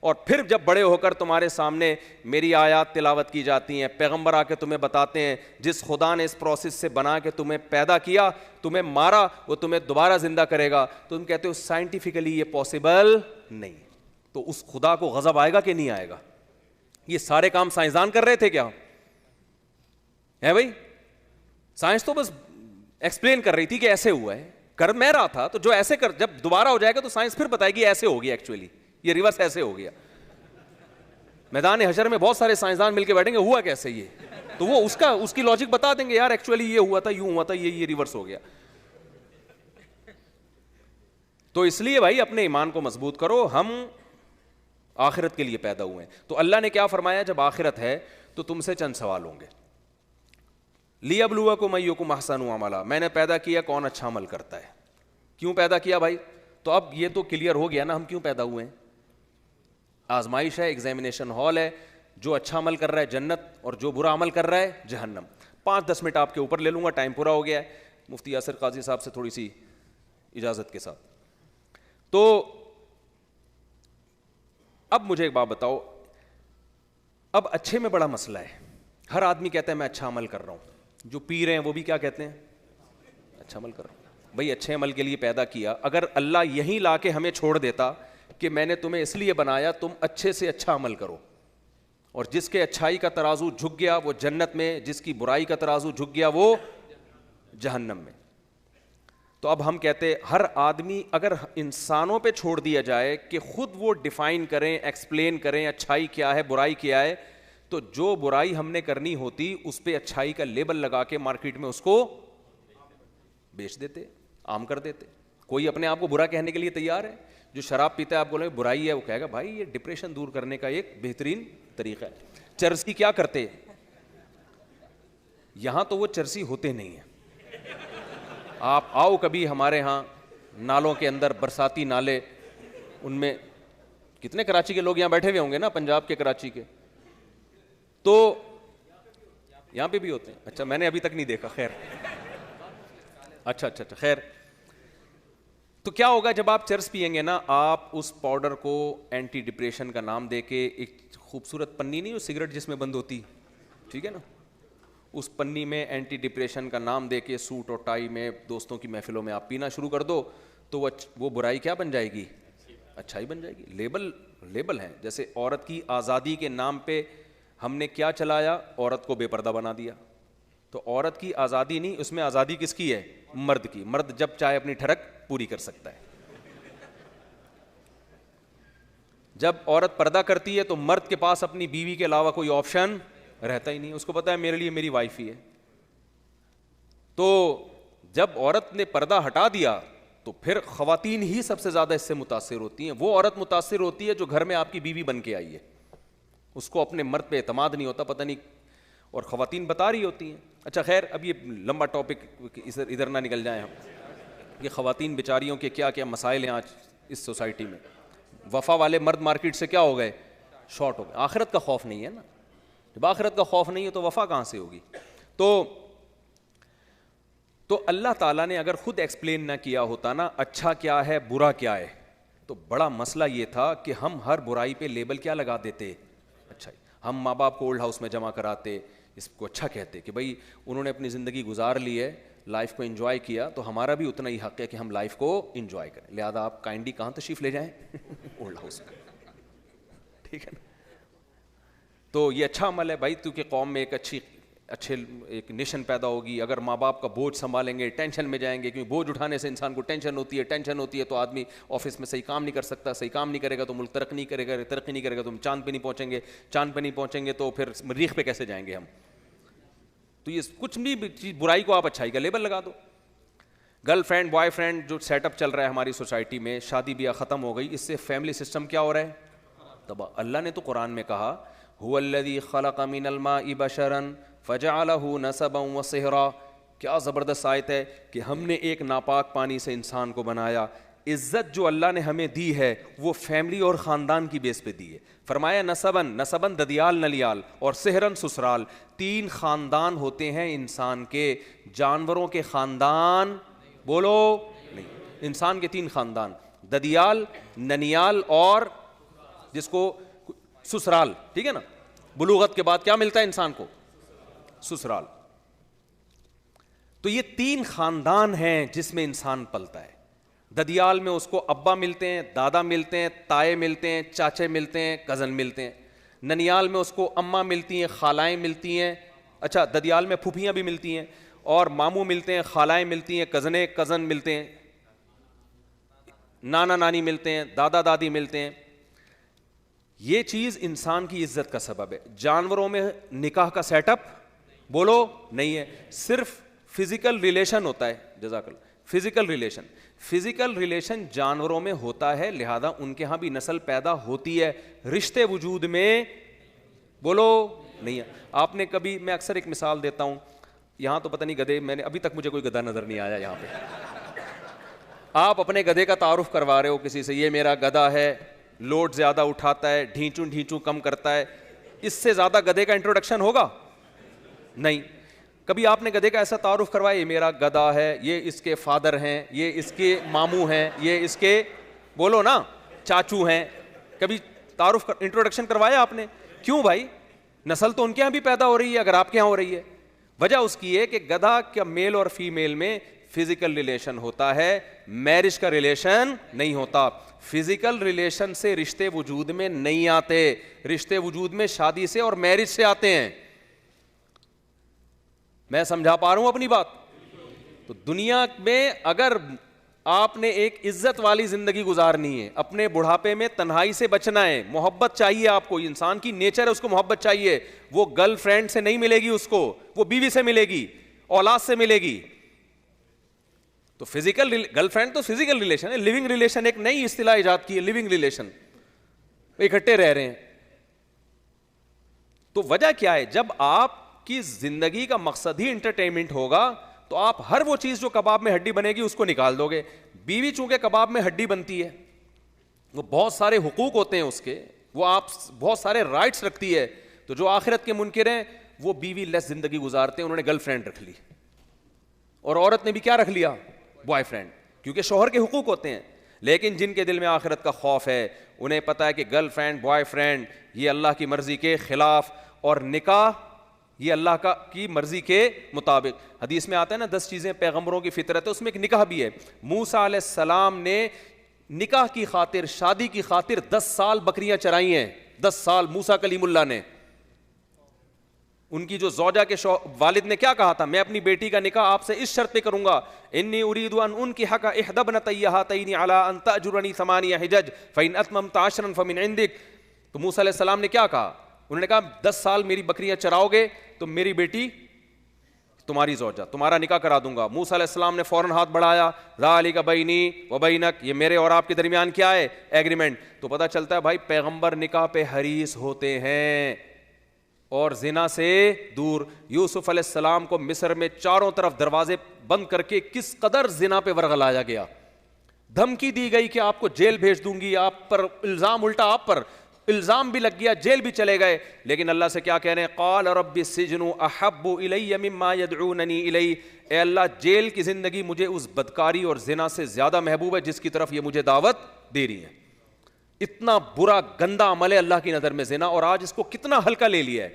اور پھر جب بڑے ہو کر تمہارے سامنے میری آیات تلاوت کی جاتی ہیں, پیغمبر آ کے تمہیں بتاتے ہیں جس خدا نے اس پروسیس سے بنا کے تمہیں پیدا کیا, تمہیں مارا, وہ تمہیں دوبارہ زندہ کرے گا, تو تم کہتے ہو سائنٹیفکلی یہ پاسبل نہیں. تو اس خدا کو غضب آئے گا کہ نہیں آئے گا؟ یہ سارے کام سائنسدان کر رہے تھے کیا ہے بھائی؟ سائنس تو بس ایکسپلین کر رہی تھی کہ ایسے ہوا ہے, کر میں رہا تھا. تو جو ایسے کر, جب دوبارہ ہو جائے گا تو سائنس پھر بتائے گی ایسے ہو گیا, ایکچولی یہ ریورس ایسے ہو گیا. میدان حشر میں بہت سارے سائنسدان مل کے بیٹھیں گے, ہوا کیسے یہ, تو وہ اس کی لاجک بتا دیں گے, یار ایکچولی یہ ہوا تھا, یوں ہوا تھا, یہ ریورس ہو گیا. تو اس لیے بھائی اپنے ایمان کو مضبوط کرو. ہم آخرت کے لیے پیدا ہوئے ہیں. تو اللہ نے کیا فرمایا, جب آخرت ہے تو تم سے چند سوال ہوں گے. لِیَبْلُوَکُمْ أَیُّکُمْ أَحْسَنُ عَمَلًا, میں نے پیدا کیا کون اچھا عمل کرتا ہے. کیوں پیدا کیا بھائی؟ تو اب یہ تو کلیئر ہو گیا نا ہم کیوں پیدا ہوئے ہیں. آزمائش ہے, ایگزامینیشن ہال ہے. جو اچھا عمل کر رہا ہے جنت, اور جو برا عمل کر رہا ہے جہنم. 5-10 منٹ آپ کے اوپر لے لوں گا, ٹائم پورا ہو گیا ہے. مفتی یاسر قاضی صاحب سے تھوڑی سی اجازت کے ساتھ. تو اب مجھے ایک بات بتاؤ, اب اچھے میں بڑا مسئلہ ہے. ہر آدمی کہتا ہے میں اچھا عمل کر رہا ہوں, جو پی رہے ہیں وہ بھی کیا کہتے ہیں, اچھا عمل کر رہا ہوں. بھائی اچھے عمل کے لیے پیدا کیا, اگر اللہ یہیں لا کے ہمیں چھوڑ دیتا کہ میں نے تمہیں اس لیے بنایا تم اچھے سے اچھا عمل کرو, اور جس کے اچھائی کا ترازو جھک گیا وہ جنت میں, جس کی برائی کا ترازو جھک گیا وہ جہنم میں. تو اب ہم کہتے ہر آدمی اگر انسانوں پہ چھوڑ دیا جائے کہ خود وہ ڈیفائن کریں, ایکسپلین کریں اچھائی کیا ہے برائی کیا ہے, تو جو برائی ہم نے کرنی ہوتی اس پہ اچھائی کا لیبل لگا کے مارکیٹ میں اس کو بیچ دیتے, عام کر دیتے. کوئی اپنے آپ کو برا کہنے کے لیے تیار ہے. جو شراب پیتا ہے آپ بولیں برائی ہے, وہ کہے گا بھائی یہ ڈپریشن دور کرنے کا ایک بہترین طریقہ ہے. چرسی کیا کرتے, یہاں تو وہ چرسی ہوتے نہیں ہیں. آپ آؤ کبھی ہمارے ہاں نالوں کے اندر, برساتی نالے, ان میں کتنے کراچی کے لوگ یہاں بیٹھے ہوئے ہوں گے نا, پنجاب کے, کراچی کے, تو یہاں پہ بھی ہوتے ہیں. اچھا میں نے ابھی تک نہیں دیکھا, خیر اچھا خیر. تو کیا ہوگا جب آپ چرس پئیں گے نا, آپ اس پاؤڈر کو اینٹی ڈپریشن کا نام دے کے ایک خوبصورت پنی نہیں, وہ سگریٹ جس میں بند ہوتی, ٹھیک ہے نا, اس پنی میں اینٹی ڈپریشن کا نام دے کے سوٹ اور ٹائی میں دوستوں کی محفلوں میں آپ پینا شروع کر دو, تو وہ برائی کیا بن جائے گی, اچھائی بن جائے گی. لیبل ہے. جیسے عورت کی آزادی کے نام پہ ہم نے کیا چلایا, عورت کو بے پردہ بنا دیا. تو عورت کی آزادی نہیں, اس میں آزادی کس کی ہے, مرد کی. مرد جب چاہے اپنی ٹھڑک پوری کر سکتا ہے. جب عورت پردہ کرتی ہے تو مرد کے پاس اپنی بیوی کے علاوہ کوئی آپشن رہتا ہی نہیں, اس کو پتا ہے میرے لیے میری وائف ہی ہے. تو جب عورت نے پردہ ہٹا دیا تو پھر خواتین ہی سب سے زیادہ اس سے متاثر ہوتی ہیں. وہ عورت متاثر ہوتی ہے جو گھر میں آپ کی بیوی بن کے آئی ہے, اس کو اپنے مرد پہ اعتماد نہیں ہوتا, پتہ نہیں, اور خواتین بتا رہی ہوتی ہیں. اچھا خیر, اب یہ لمبا ٹاپک, ادھر نہ نکل جائیں ہم. یہ خواتین بیچاریوں کے کیا کیا مسائل ہیں آج اس سوسائٹی میں. وفا والے مرد مارکیٹ سے کیا ہو گئے, شارٹ ہو گئے. آخرت کا خوف نہیں ہے نا, جب آخرت کا خوف نہیں ہے تو وفا کہاں سے ہوگی. تو اللہ تعالیٰ نے اگر خود ایکسپلین نہ کیا ہوتا نا اچھا کیا ہے برا کیا ہے, تو بڑا مسئلہ یہ تھا کہ ہم ہر برائی پہ لیبل کیا لگا دیتے, اچھا. ہم ماں باپ کو اولڈ ہاؤس میں جمع کراتے, اس کو اچھا کہتے کہ بھائی انہوں نے اپنی زندگی گزار لی ہے, لائف کو انجوائے کیا, تو ہمارا بھی اتنا ہی حق ہے کہ ہم لائف کو انجوائے کریں, لہذا آپ کائنڈلی کہاں تشریف لے جائیں, اولڈ ہاؤس میں, ٹھیک ہے نا. تو یہ اچھا عمل ہے بھائی, کیونکہ قوم میں اچھے ایک نیشن پیدا ہوگی. اگر ماں باپ کا بوجھ سنبھالیں گے, ٹینشن میں جائیں گے, کیونکہ بوجھ اٹھانے سے انسان کو ٹینشن ہوتی ہے تو آدمی آفس میں صحیح کام نہیں کر سکتا, صحیح کام نہیں کرے گا تو ملک ترقی نہیں کرے گا, تو ہم چاند پہ نہیں پہنچیں گے تو پھر مریخ پہ کیسے جائیں گے ہم. تو یہ کچھ بھی برائی کو آپ اچھائی کا لیبل لگا دو. گرل فرینڈ بوائے فرینڈ جو سیٹ اپ چل رہا ہے ہماری سوسائٹی میں, شادی بیاہ ختم ہو گئی, اس سے فیملی سسٹم کیا ہو رہا ہے, تباہ. اللہ نے تو قرآن میں کہا هو الذی خلق من الماء بشرا فجعلہ نسبا وصہرا. کیا زبردست آیت ہے کہ ہم نے ایک ناپاک پانی سے انسان کو بنایا. عزت جو اللہ نے ہمیں دی ہے وہ فیملی اور خاندان کی بیس پہ دی ہے. فرمایا نسبن ددیال نلیال, اور سحرن سسرال. 3 خاندان ہوتے ہیں انسان کے, جانوروں کے خاندان بولو نہیں, انسان کے 3 خاندان, ددیال, ننیال اور جس کو سسرال, ٹھیک ہے نا. بلوغت کے بعد کیا ملتا ہے انسان کو, سسرال. تو یہ 3 خاندان ہیں جس میں انسان پلتا ہے. ددیال میں اس کو ابا ملتے ہیں, دادا ملتے ہیں, تائے ملتے ہیں, چاچے ملتے ہیں, کزن ملتے ہیں. ننیال میں اس کو اماں ملتی ہیں, خالائیں ملتی ہیں. اچھا, ددیال میں پھوپھیاں بھی ملتی ہیں, اور ماموں ملتے ہیں, خالائیں ملتی ہیں, کزن ملتے ہیں, نانا نانی ملتے ہیں, دادا دادی ملتے ہیں. یہ چیز انسان کی عزت کا سبب ہے. جانوروں میں نکاح کا سیٹ اپ بولو نہیں ہے, صرف فزیکل ریلیشن ہوتا ہے. جزاک اللہ. فزیکل ریلیشن جانوروں میں ہوتا ہے, لہذا ان کے ہاں بھی نسل پیدا ہوتی ہے. رشتے وجود میں بولو نہیں ہے. آپ نے کبھی, میں اکثر ایک مثال دیتا ہوں, یہاں تو پتہ نہیں گدھے, میں نے ابھی تک مجھے کوئی گدھا نظر نہیں آیا یہاں پہ. آپ اپنے گدھے کا تعارف کروا رہے ہو کسی سے, یہ میرا گدھا ہے, لوڈ زیادہ اٹھاتا ہے, ڈھینچوں کم کرتا ہے, اس سے زیادہ گدھے کا انٹروڈکشن ہوگا نہیں. کبھی آپ نے گدھے کا ایسا تعارف کروایا, یہ میرا گدھا ہے, یہ اس کے فادر ہیں, یہ اس کے ماموں ہیں, یہ اس کے بولو نا چاچو ہیں, کبھی تعارف انٹروڈکشن کروایا آپ نے؟ کیوں بھائی, نسل تو ان کے یہاں بھی پیدا ہو رہی ہے اگر آپ کے یہاں ہو رہی ہے. وجہ اس کی ہے کہ گدھا کا میل اور فیمیل میں فزیکل ریلیشن ہوتا ہے, میرج کا ریلیشن نہیں ہوتا. فزیکل ریلیشن سے رشتے وجود میں نہیں آتے, رشتے وجود میں شادی سے اور میرج سے آتے ہیں. میں سمجھا پا رہا ہوں اپنی بات؟ تو دنیا میں اگر آپ نے ایک عزت والی زندگی گزارنی ہے, اپنے بڑھاپے میں تنہائی سے بچنا ہے, محبت چاہیے آپ کو, انسان کی نیچر ہے اس کو محبت چاہیے. وہ گرل فرینڈ سے نہیں ملے گی اس کو, وہ بیوی سے ملے گی, اولاد سے ملے گی. تو فزیکل گرل فرینڈ تو فزیکل ریلیشن ہے. لیونگ ریلیشن ایک نئی اصطلاح ایجاد کی ہے, لیونگ ریلیشن, اکٹھے رہ رہے ہیں. تو وجہ کیا ہے, جب آپ کی زندگی کا مقصد ہی انٹرٹینمنٹ ہوگا تو آپ ہر وہ چیز جو کباب میں ہڈی بنے گی اس کو نکال دو گے. بیوی چونکہ کباب میں ہڈی بنتی ہے, وہ بہت سارے حقوق ہوتے ہیں اس کے, وہ آپ بہت سارے رائٹس رکھتی ہے. تو جو آخرت کے منکر ہیں وہ بیوی لیس زندگی گزارتے ہیں, انہوں نے گرل فرینڈ رکھ لی, اور عورت نے بھی کیا رکھ لیا, بوائے فرینڈ, کیونکہ شوہر کے حقوق ہوتے ہیں. لیکن جن کے دل میں آخرت کا خوف ہے, انہیں پتہ ہے کہ گرل فرینڈ بوائے فرینڈ یہ اللہ کی مرضی کے خلاف, اور نکاح یہ اللہ کی مرضی کے مطابق. حدیث میں آتا ہے نا 10 چیزیں پیغمبروں کی فطرت ہے, اس میں ایک نکاح بھی ہے. موسیٰ علیہ السلام نے نکاح کی خاطر, شادی کی خاطر 10 سال بکریاں چرائی ہیں. 10 سال موسیٰ کلیم اللہ نے. ان کی جو زوجہ کے والد نے کیا کہا تھا, میں اپنی بیٹی کا نکاح آپ سے اس شرط پہ کروں گا, انی اريد ان انکحک احدی ابنتی ہاتین علی ان تأجرنی 8 حجج فإن اتممت 10 فمن عندک. تو موسیٰ علیہ السلام نے کیا کہا, انہوں نے کہا 10 سال میری بکریاں چراؤ گے تو میری بیٹی تمہاری زوجہ, تمہارا نکاح کرا دوں گا. موسیٰ علیہ السلام نے فوراً ہاتھ بڑھایا, ذالک بینی و بینک, یہ میرے اور آپ کے درمیان کیا ہے, ایگریمنٹ. تو پتہ چلتا ہے بھائی پیغمبر نکاح پہ حریص ہوتے ہیں اور زنا سے دور. یوسف علیہ السلام کو مصر میں چاروں طرف دروازے بند کر کے کس قدر زنا پہ ورغلایا گیا, دھمکی دی گئی کہ آپ کو جیل بھیج دوں گی, آپ پر الزام, الٹا آپ پر الزام بھی لگ گیا, جیل بھی چلے گئے. لیکن اللہ سے کیا کہہ رہے ہیں, قال رب السجن احب الی مما یدعوننی الی, اے اللہ جیل کی زندگی مجھے اس بدکاری اور زنا سے زیادہ محبوب ہے جس کی طرف یہ مجھے دعوت دے رہی ہے. اتنا برا گندا عمل ہے اللہ کی نظر میں زنا, اور آج اس کو کتنا ہلکا لے لیا ہے.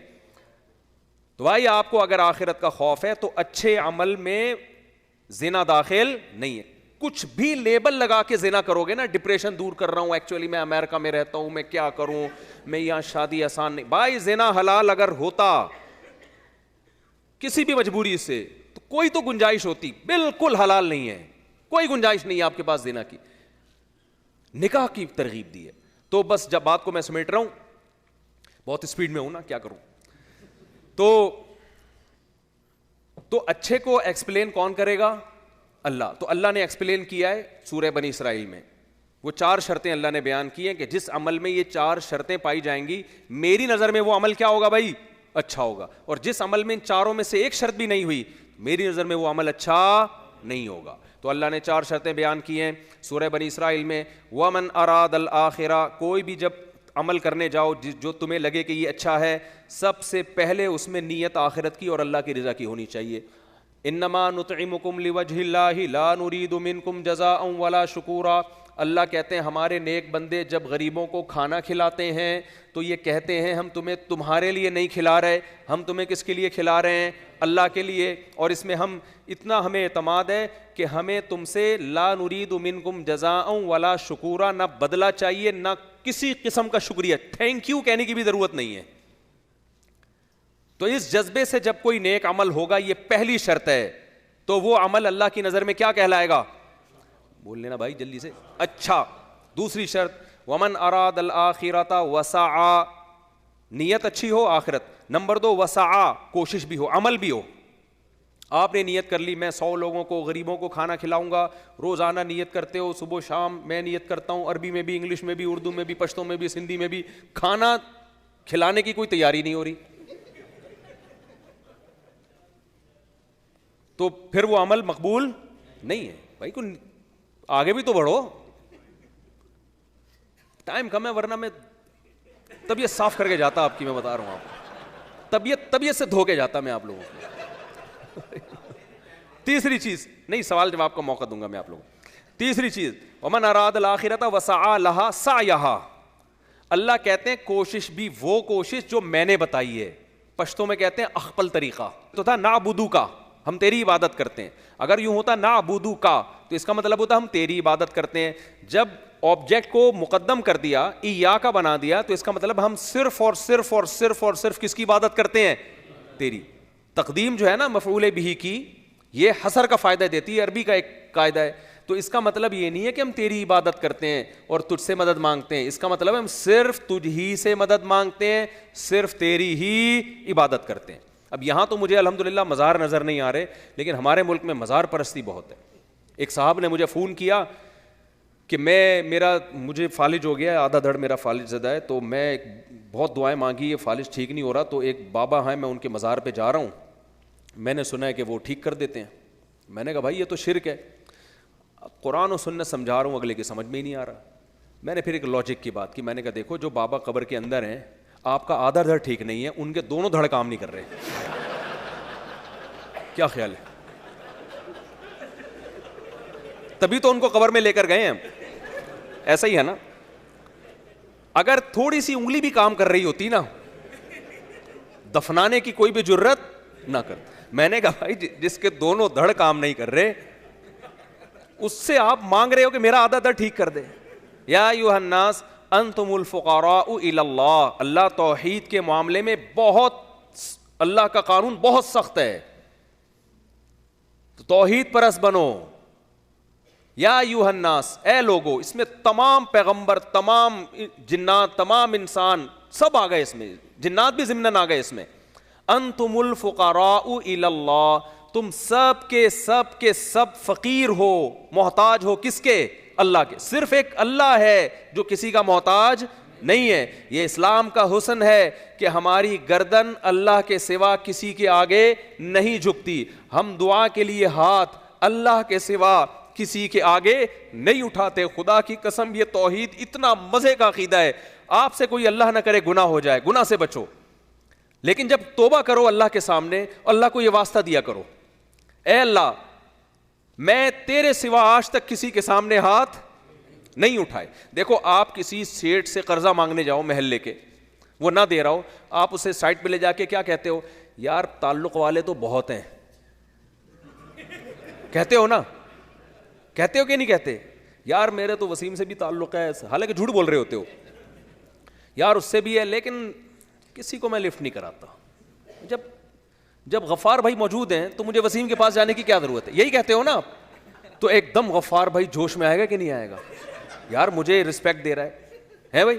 تو بھائی آپ کو اگر آخرت کا خوف ہے تو اچھے عمل میں زنا داخل نہیں ہے. کچھ بھی لیبل لگا کے زنا کرو گے نا, ڈپریشن دور کر رہا ہوں, ایکچولی میں امریکہ میں رہتا ہوں, میں کیا کروں, میں یہاں شادی آسان نہیں. بھائی زنا حلال اگر ہوتا کسی بھی مجبوری سے تو کوئی تو گنجائش ہوتی, بالکل حلال نہیں ہے, کوئی گنجائش نہیں ہے آپ کے پاس زنا کی. نکاح کی ترغیب دی ہے. تو بس جب بات کو میں سمیٹ رہا ہوں, بہت اسپیڈ میں ہوں نا, کیا کروں. تو اچھے کو ایکسپلین کون کرے گا, اللہ. تو اللہ نے ایکسپلین کیا ہے سورہ بنی اسرائیل میں, وہ 4 شرطیں اللہ نے بیان کی ہیں کہ جس عمل میں یہ 4 شرطیں پائی جائیں گی میری نظر میں وہ عمل کیا ہوگا بھائی, اچھا ہوگا. اور جس عمل میں ان 4 میں سے ایک شرط بھی نہیں ہوئی میری نظر میں وہ عمل اچھا نہیں ہوگا. تو اللہ نے 4 شرطیں بیان کی ہیں سورہ بنی اسرائیل میں. وَمَنْ أَرَادَ الْآخِرَةَ, کوئی بھی جب عمل کرنے جاؤ جو تمہیں لگے کہ یہ اچھا ہے, سب سے پہلے اس میں نیت آخرت کی اور اللہ کی رضا کی ہونی چاہیے. انما نطعمکم لوجہ اللہ لا نرید منکم جزاء ولا شکورا. اللہ کہتے ہیں ہمارے نیک بندے جب غریبوں کو کھانا کھلاتے ہیں تو یہ کہتے ہیں ہم تمہیں تمہارے لیے نہیں کھلا رہے, ہم تمہیں کس کے لیے کھلا رہے ہیں, اللہ کے لیے. اور اس میں اتنا ہمیں اعتماد ہے کہ ہمیں تم سے لا نرید منکم جزاء ولا شکورا, نہ بدلہ چاہیے نہ کسی قسم کا شکریہ, تھینک یو کہنے کی بھی ضرورت نہیں ہے. تو اس جذبے سے جب کوئی نیک عمل ہوگا, یہ پہلی شرط ہے, تو وہ عمل اللہ کی نظر میں کیا کہلائے گا, بول لینا بھائی جلدی سے, اچھا. دوسری شرط ومن اراد الآخرۃ وسعى, نیت اچھی ہو آخرت. نمبر 2 وسعى, کوشش بھی ہو, عمل بھی ہو. آپ نے نیت کر لی میں 100 لوگوں کو غریبوں کو کھانا کھلاؤں گا, روزانہ نیت کرتے ہو, صبح شام میں نیت کرتا ہوں, عربی میں بھی, انگلش میں بھی, اردو میں بھی, پشتو میں بھی, سندھی میں بھی, کھانا کھلانے کی کوئی تیاری نہیں ہو رہی, تو پھر وہ عمل مقبول نہیں ہے. بھائی کو آگے بھی تو بڑھو, ٹائم کم ہے ورنہ میں طبیعت صاف کر کے جاتا آپ کی, میں بتا رہا ہوں آپ کو, طبیعت سے دھو کے جاتا میں آپ لوگوں کو. تیسری چیز, نہیں سوال جواب کا موقع دوں گا میں آپ لوگوں کو. تیسری چیز ومن اراد الآخرۃ وسعى لها سعیها, اللہ کہتے ہیں کوشش بھی وہ کوشش جو میں نے بتائی ہے. پشتوں میں کہتے ہیں اخپل طریقہ تو تھا نعبدو کا, ہم تیری عبادت کرتے ہیں. اگر یوں ہوتا نعبدو کا تو اس کا مطلب ہوتا ہم تیری عبادت کرتے ہیں. جب آبجیکٹ کو مقدم کر دیا, ایاکا بنا دیا, تو اس کا مطلب ہم صرف اور صرف اور صرف اور صرف کس کی عبادت کرتے ہیں, تیری. تقدیم جو ہے نا مفعول بہ کی, یہ حصر کا فائدہ دیتی ہے, عربی کا ایک قاعدہ ہے. تو اس کا مطلب یہ نہیں ہے کہ ہم تیری عبادت کرتے ہیں اور تجھ سے مدد مانگتے ہیں, اس کا مطلب ہم صرف تجھ ہی سے مدد مانگتے ہیں, صرف تیری ہی عبادت کرتے ہیں. اب یہاں تو مجھے الحمدللہ مزار نظر نہیں آ رہے, لیکن ہمارے ملک میں مزار پرستی بہت ہے. ایک صاحب نے مجھے فون کیا کہ مجھے فالج ہو گیا, آدھا دھڑ میرا فالج زدہ ہے, تو میں بہت دعائیں مانگی, یہ فالج ٹھیک نہیں ہو رہا, تو ایک بابا ہیں میں ان کے مزار پہ جا رہا ہوں, میں نے سنا ہے کہ وہ ٹھیک کر دیتے ہیں. میں نے کہا بھائی یہ تو شرک ہے. قرآن و سنت سمجھا رہا ہوں, اگلے کی سمجھ میں ہی نہیں آ رہا. میں نے پھر ایک لاجک کی بات کی, میں نے کہا دیکھو جو بابا قبر کے اندر ہیں, آپ کا آدھا دھڑ ٹھیک نہیں ہے, ان کے دونوں دھڑ کام نہیں کر رہے. کیا خیال ہے, تبھی تو ان کو قبر میں لے کر گئے ہیں. ایسا ہی ہے نا, اگر تھوڑی سی انگلی بھی کام کر رہی ہوتی نا, دفنانے کی کوئی بھی جرت نہ کر. میں نے کہا بھائی جس کے دونوں دھڑ کام نہیں کر رہے, اس سے آپ مانگ رہے ہو کہ میرا آدھا دھڑ ٹھیک کر دے. یا ایھا الناس انتم الفقراء الی اللہ, اللہ توحید کے معاملے میں بہت, اللہ کا قانون بہت سخت ہے, تو توحید پرست بنو. یا ایھا الناس, اے لوگو, اس میں تمام پیغمبر, تمام جنات, تمام انسان سب آ گئے اس میں, جنات بھی ضمناً آ گئے اس میں. انتم الفقراء الی اللہ, تم سب کے سب فقیر ہو, محتاج ہو کس کے؟ اللہ کے. صرف ایک اللہ ہے جو کسی کا محتاج نہیں ہے. یہ اسلام کا حسن ہے کہ ہماری گردن اللہ کے سوا کسی کے آگے نہیں جھکتی. ہم دعا کے لیے ہاتھ اللہ کے سوا کسی کے آگے نہیں اٹھاتے. خدا کی قسم یہ توحید اتنا مزے کا عقیدہ ہے. آپ سے کوئی اللہ نہ کرے گناہ ہو جائے, گناہ سے بچو, لیکن جب توبہ کرو اللہ کے سامنے, اللہ کو یہ واسطہ دیا کرو, اے اللہ میں تیرے سوا آج تک کسی کے سامنے ہاتھ نہیں اٹھائے. دیکھو آپ کسی سیٹ سے قرضہ مانگنے جاؤ محلے کے, وہ نہ دے رہا ہو, آپ اسے سائٹ پہ لے جا کے کیا کہتے ہو؟ یار تعلق والے تو بہت ہیں. کہتے ہو نا, کہتے ہو کہ نہیں کہتے؟ یار میرے تو وسیم سے بھی تعلق ہے, حالانکہ جھوٹ بول رہے ہوتے ہو. یار اس سے بھی ہے لیکن کسی کو میں لفٹ نہیں کراتا. جب غفار بھائی موجود ہیں تو مجھے وسیم کے پاس جانے کی کیا ضرورت ہے؟ یہی کہتے ہو نا آپ. تو ایک دم غفار بھائی جوش میں آئے گا کہ نہیں آئے گا؟ یار مجھے رسپیکٹ دے رہا ہے بھائی.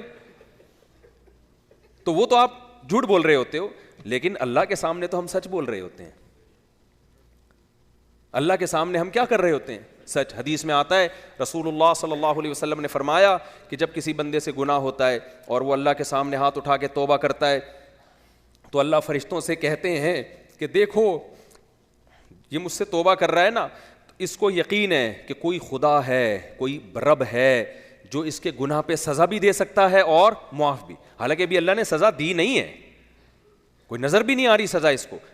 تو وہ تو آپ جھوٹ بول رہے ہوتے ہو, لیکن اللہ کے سامنے تو ہم سچ بول رہے ہوتے ہیں. اللہ کے سامنے ہم کیا کر رہے ہوتے ہیں؟ سچ. حدیث میں آتا ہے رسول اللہ صلی اللہ علیہ وسلم نے فرمایا کہ جب کسی بندے سے گناہ ہوتا ہے اور وہ اللہ کے سامنے ہاتھ اٹھا کے توبہ کرتا ہے تو اللہ فرشتوں سے کہتے ہیں کہ دیکھو یہ مجھ سے توبہ کر رہا ہے نا, اس کو یقین ہے کہ کوئی خدا ہے, کوئی رب ہے جو اس کے گناہ پہ سزا بھی دے سکتا ہے اور معاف بھی. حالانکہ ابھی اللہ نے سزا دی نہیں ہے, کوئی نظر بھی نہیں آ رہی سزا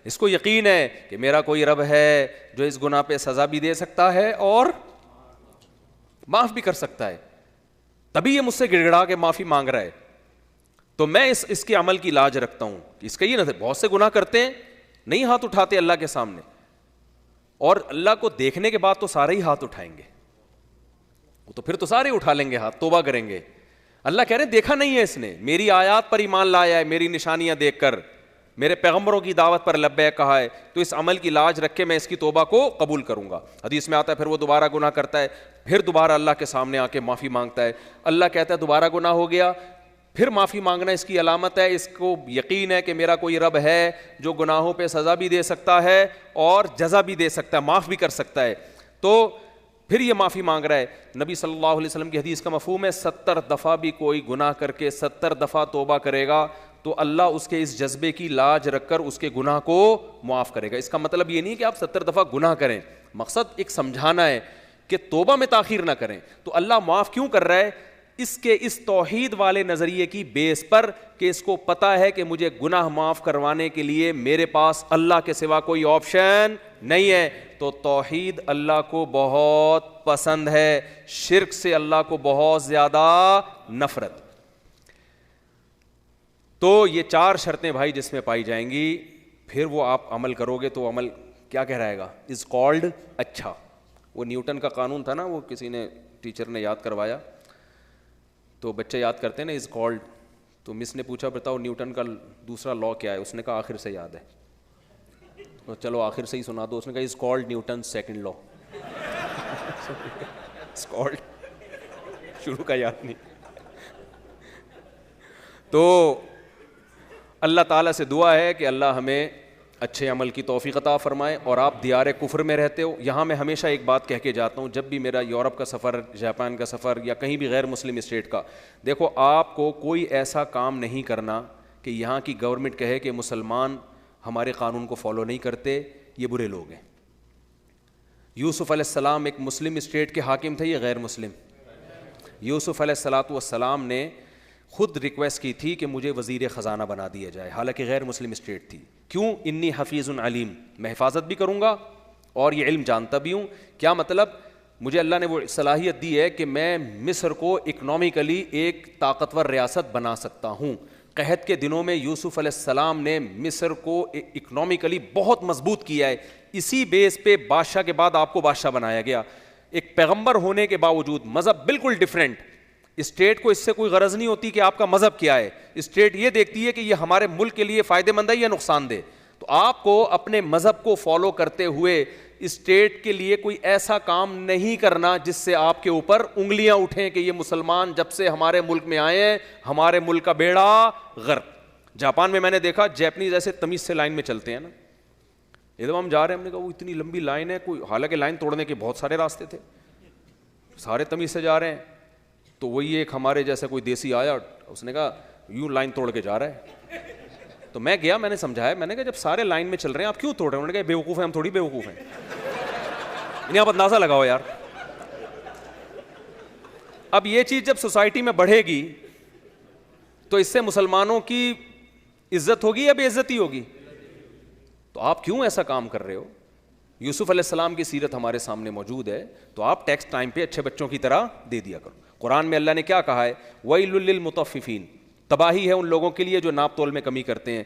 اس کو یقین ہے کہ میرا کوئی رب ہے جو اس گناہ پہ سزا بھی دے سکتا ہے اور معاف بھی کر سکتا ہے, تبھی یہ مجھ سے گڑ گڑا کے معافی مانگ رہا ہے. تو میں اس کے عمل کی لاج رکھتا ہوں. اس کا یہ نظر, بہت سے گناہ کرتے ہیں نہیں ہاتھ اٹھاتے اللہ کے سامنے, اور اللہ کو دیکھنے کے بعد تو سارے ہی ہاتھ اٹھائیں گے, تو پھر تو سارے اٹھا لیں گے ہاتھ, توبہ کریں گے. اللہ کہہ رہے ہیں دیکھا نہیں ہے اس نے, میری آیات پر ایمان لایا ہے, میری نشانیاں دیکھ کر, میرے پیغمبروں کی دعوت پر لبیک کہا ہے, تو اس عمل کی لاج رکھ کے میں اس کی توبہ کو قبول کروں گا. حدیث میں آتا ہے پھر وہ دوبارہ گناہ کرتا ہے, پھر دوبارہ اللہ کے سامنے آ کے معافی مانگتا ہے. اللہ کہتا ہے دوبارہ گناہ ہو گیا, پھر معافی مانگنا اس کی علامت ہے, اس کو یقین ہے کہ میرا کوئی رب ہے جو گناہوں پہ سزا بھی دے سکتا ہے اور جزا بھی دے سکتا ہے, معاف بھی کر سکتا ہے. تو پھر یہ معافی مانگ رہا ہے. نبی صلی اللہ علیہ وسلم کی حدیث کا مفہوم ہے 70 دفعہ بھی کوئی گناہ کر کے 70 دفعہ توبہ کرے گا تو اللہ اس کے اس جذبے کی لاج رکھ کر اس کے گناہ کو معاف کرے گا. اس کا مطلب یہ نہیں کہ آپ 70 دفعہ گناہ کریں, مقصد ایک سمجھانا ہے کہ توبہ میں تاخیر نہ کریں. تو اللہ معاف کیوں کر رہا ہے؟ اس کے اس توحید والے نظریے کی بیس پر کہ اس کو پتا ہے کہ مجھے گناہ معاف کروانے کے لیے میرے پاس اللہ کے سوا کوئی آپشن نہیں ہے. تو توحید اللہ کو بہت پسند ہے, شرک سے اللہ کو بہت زیادہ نفرت. تو یہ 4 شرطیں بھائی جس میں پائی جائیں گی, پھر وہ آپ عمل کرو گے تو عمل کیا کہہ رہے گا؟ از کالڈ اچھا. وہ نیوٹن کا قانون تھا نا, وہ کسی نے ٹیچر نے یاد کروایا, تو بچے یاد کرتے ہیں نا از کالڈ. تو مس نے پوچھا بتاؤ نیوٹن کا دوسرا لا کیا ہے؟ اس نے کہا آخر سے یاد ہے. تو چلو آخر سے ہی سنا دو. اس نے کہا is called Newton second law. Is called شروع کا یاد نہیں. تو اللہ تعالیٰ سے دعا ہے کہ اللہ ہمیں اچھے عمل کی توفیق عطا فرمائے. اور آپ دیار کفر میں رہتے ہو, یہاں میں ہمیشہ ایک بات کہہ کے جاتا ہوں جب بھی میرا یورپ کا سفر, جاپان کا سفر یا کہیں بھی غیر مسلم اسٹیٹ کا, دیکھو آپ کو کوئی ایسا کام نہیں کرنا کہ یہاں کی گورنمنٹ کہے کہ مسلمان ہمارے قانون کو فالو نہیں کرتے, یہ برے لوگ ہیں. یوسف علیہ السلام ایک مسلم اسٹیٹ کے حاکم تھے, یہ غیر مسلم. یوسف علیہ السلام نے خود ریکویسٹ کی تھی کہ مجھے وزیر خزانہ بنا دیا جائے, حالانکہ غیر مسلم اسٹیٹ تھی. کیوں؟ انی حفیظ علیم, میں حفاظت بھی کروں گا اور یہ علم جانتا بھی ہوں. کیا مطلب؟ مجھے اللہ نے وہ صلاحیت دی ہے کہ میں مصر کو اکنامکلی ایک طاقتور ریاست بنا سکتا ہوں. قحط کے دنوں میں یوسف علیہ السلام نے مصر کو اکنامکلی بہت مضبوط کیا ہے. اسی بیس پہ بادشاہ کے بعد آپ کو بادشاہ بنایا گیا. ایک پیغمبر ہونے کے باوجود مذہب بالکل ڈیفرنٹ. اسٹیٹ کو اس سے کوئی غرض نہیں ہوتی کہ آپ کا مذہب کیا ہے, اسٹیٹ یہ دیکھتی ہے کہ یہ ہمارے ملک کے لیے فائدہ مند ہے یا نقصان دہ. تو آپ کو اپنے مذہب کو فالو کرتے ہوئے اسٹیٹ کے لیے کوئی ایسا کام نہیں کرنا جس سے آپ کے اوپر انگلیاں اٹھیں کہ یہ مسلمان جب سے ہمارے ملک میں آئے ہیں ہمارے ملک کا بیڑا غرق. جاپان میں میں نے دیکھا جیپنیز ایسے تمیز سے لائن میں چلتے ہیں نا, ایک دم ہم جا رہے ہیں, ہم نے کہا وہ اتنی لمبی لائن ہے, کوئی حالانکہ لائن توڑنے کے بہت سارے راستے تھے, سارے تمیز سے جا رہے ہیں. تو وہی ایک ہمارے جیسا کوئی دیسی آیا, اس نے کہا یوں لائن توڑ کے جا رہا ہے. تو میں گیا, میں نے سمجھایا, میں نے کہا جب سارے لائن میں چل رہے ہیں آپ کیوں توڑ رہے ہیں؟ انہوں نے کہا بے وقوف ہیں ہم, تھوڑی بے وقوف ہیں. انہیں آپ اندازہ لگاؤ یار. اب یہ چیز جب سوسائٹی میں بڑھے گی تو اس سے مسلمانوں کی عزت ہوگی یا بے عزتی ہوگی؟ تو آپ کیوں ایسا کام کر رہے ہو؟ یوسف علیہ السلام کی سیرت ہمارے سامنے موجود ہے, تو آپ ٹیکس ٹائم پہ اچھے بچوں کی طرح دے دیا کرو. قرآن میں اللہ نے کیا کہا ہے؟ وَيْلٌ لِّلْمُطَفِّفِينَ, تباہی ہے ان لوگوں کے لیے جو ناپ تول میں کمی کرتے ہیں.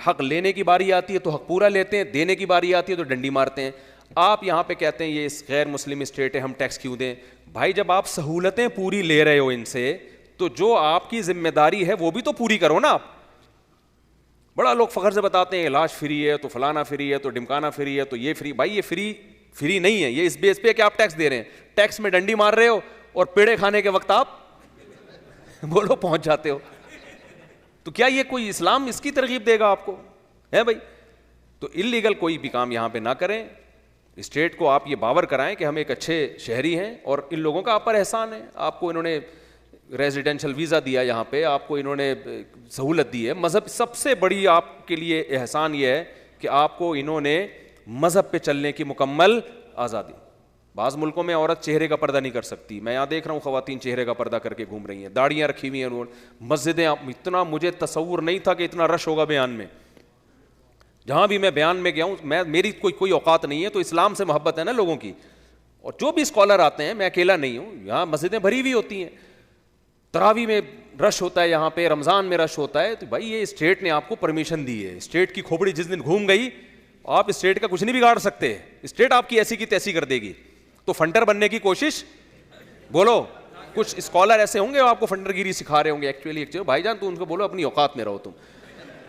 حق لینے کی باری آتی ہے تو حق پورا لیتے ہیں, دینے کی باری آتی ہے تو ڈنڈی مارتے ہیں. آپ یہاں پہ کہتے ہیں یہ غیر مسلم اسٹیٹ ہے, ہم ٹیکس کیوں دیں؟ بھائی جب آپ سہولتیں پوری لے رہے ہو ان سے, تو جو آپ کی ذمہ داری ہے وہ بھی تو پوری کرو نا آپ. بڑا لوگ فخر سے بتاتے ہیں علاج فری ہے, تو فلانا فری ہے, تو ڈمکانا فری ہے, تو یہ فری. بھائی یہ فری نہیں ہے, یہ اس بیس پہ کہ آپ ٹیکس دے رہے ہیں. ٹیکس میں ڈنڈی مار رہے ہو اور پیڑے کھانے کے وقت آپ بولو پہنچ جاتے ہو. تو کیا یہ کوئی اسلام اس کی ترغیب دے گا آپ کو؟ ہے بھائی. تو انلیگل کوئی بھی کام یہاں پہ نہ کریں. اسٹیٹ کو آپ یہ باور کرائیں کہ ہم ایک اچھے شہری ہیں, اور ان لوگوں کا آپ پر احسان ہے. آپ کو انہوں نے ریزیڈینشل ویزا دیا یہاں پہ, آپ کو انہوں نے سہولت دی ہے. مذہب سب سے بڑی آپ کے لیے احسان یہ ہے کہ آپ کو انہوں نے مذہب پہ چلنے کی مکمل آزادی. بعض ملکوں میں عورت چہرے کا پردہ نہیں کر سکتی. میں یہاں دیکھ رہا ہوں خواتین چہرے کا پردہ کر کے گھوم رہی ہیں, داڑیاں رکھی ہوئی ہیں انہوں نے. مسجدیں, اتنا مجھے تصور نہیں تھا کہ اتنا رش ہوگا بیان میں. جہاں بھی میں بیان میں گیا ہوں, میری کوئی اوقات نہیں ہے, تو اسلام سے محبت ہے نا لوگوں کی. اور جو بھی اسکالر آتے ہیں, میں اکیلا نہیں ہوں, یہاں مسجدیں بھری ہوئی ہوتی ہیں, تراویح میں رش ہوتا ہے, یہاں پہ رمضان میں رش ہوتا ہے. تو بھائی یہ اسٹیٹ نے آپ کو پرمیشن دی ہے. اسٹیٹ کی کھوپڑی جس دن گھوم گئی, آپ اسٹیٹ کا کچھ نہیں بگاڑ سکتے. اسٹیٹ آپ کی ایسی کی تیسی کر دے گی. تو فنڈر بننے کی کوشش, بولو کچھ اسکالر ایسے ہوں گے آپ کو فنڈر گیری سکھا رہے ہوں گے. ایکچولی بھائی جان تو ان کو بولو اپنی اوقات میں رہو تم.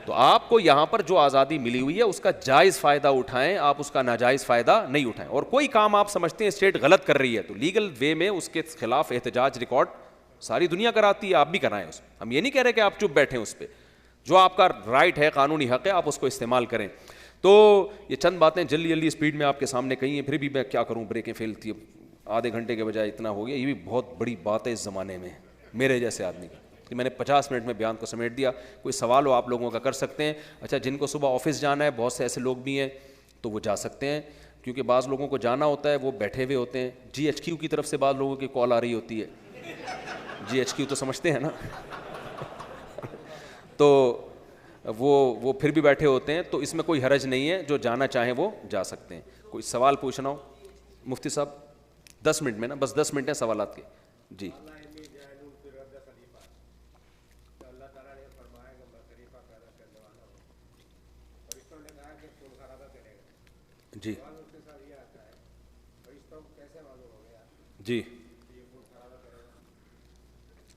تو آپ کو یہاں پر جو آزادی ملی ہوئی ہے اس کا جائز فائدہ اٹھائیں, آپ اس کا ناجائز فائدہ نہیں اٹھائیں. اور کوئی کام آپ سمجھتے ہیں اسٹیٹ غلط کر رہی ہے تو لیگل وے میں اس کے خلاف احتجاج ریکارڈ ساری دنیا کراتی ہے, آپ بھی کرائیں اس. ہم یہ نہیں کہہ رہے کہ آپ چپ بیٹھیں اس پہ. جو آپ کا رائٹ ہے, قانونی حق ہے, آپ اس کو استعمال کریں. تو یہ چند باتیں جلدی اسپیڈ میں آپ کے سامنے کہی ہیں, پھر بھی میں کیا کروں, بریکیں فیل تھی, آدھے گھنٹے کے بجائے اتنا ہو گیا. یہ بھی بہت بڑی بات ہے اس زمانے میں میرے جیسے آدمی کی, کہ میں نے 50 منٹ میں بیان کو سمیٹ دیا. کوئی سوال ہو آپ لوگوں کا کر سکتے ہیں. اچھا, جن کو صبح آفس جانا ہے, بہت سے ایسے لوگ بھی ہیں, تو وہ جا سکتے ہیں, کیونکہ بعض لوگوں کو جانا ہوتا ہے, وہ بیٹھے ہوئے ہوتے ہیں. GHQ کی طرف سے بعض لوگوں کی کال آ رہی ہوتی ہے. GHQ تو سمجھتے ہیں نا, تو وہ پھر بھی بیٹھے ہوتے ہیں. تو اس میں کوئی حرج نہیں ہے, جو جانا چاہیں وہ جا سکتے ہیں. کوئی سوال پوچھنا ہو مفتی صاحب, 10 منٹ میں نا, بس 10 منٹ ہیں سوالات کے. جی جی جی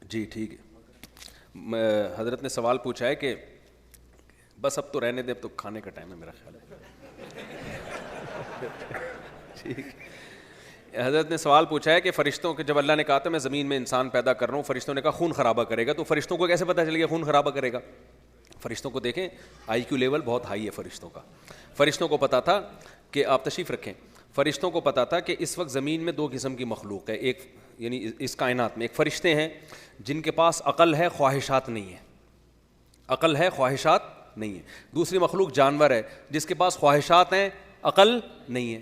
جی ٹھیک ہے. حضرت نے سوال پوچھا ہے کہ بس اب تو رہنے دے, اب تو کھانے کا ٹائم ہے میرا خیال ہے. ٹھیک. حضرت نے سوال پوچھا ہے کہ فرشتوں کے, جب اللہ نے کہا تھا میں زمین میں انسان پیدا کر رہا ہوں, فرشتوں نے کہا خون خرابہ کرے گا, تو فرشتوں کو کیسے پتہ چل گیا خون خرابہ کرے گا؟ فرشتوں کو دیکھیں, IQ لیول بہت ہائی ہے فرشتوں کا. فرشتوں کو پتا تھا کہ, آپ تشریف رکھیں, فرشتوں کو پتا تھا کہ اس وقت زمین میں 2 قسم کی مخلوق ہے. ایک یعنی اس کائنات میں ایک فرشتے ہیں جن کے پاس عقل ہے, خواہشات نہیں ہے. عقل ہے, خواہشات نہیں ہے. دوسری مخلوق جانور ہے جس کے پاس خواہشات ہیں, عقل نہیں ہے.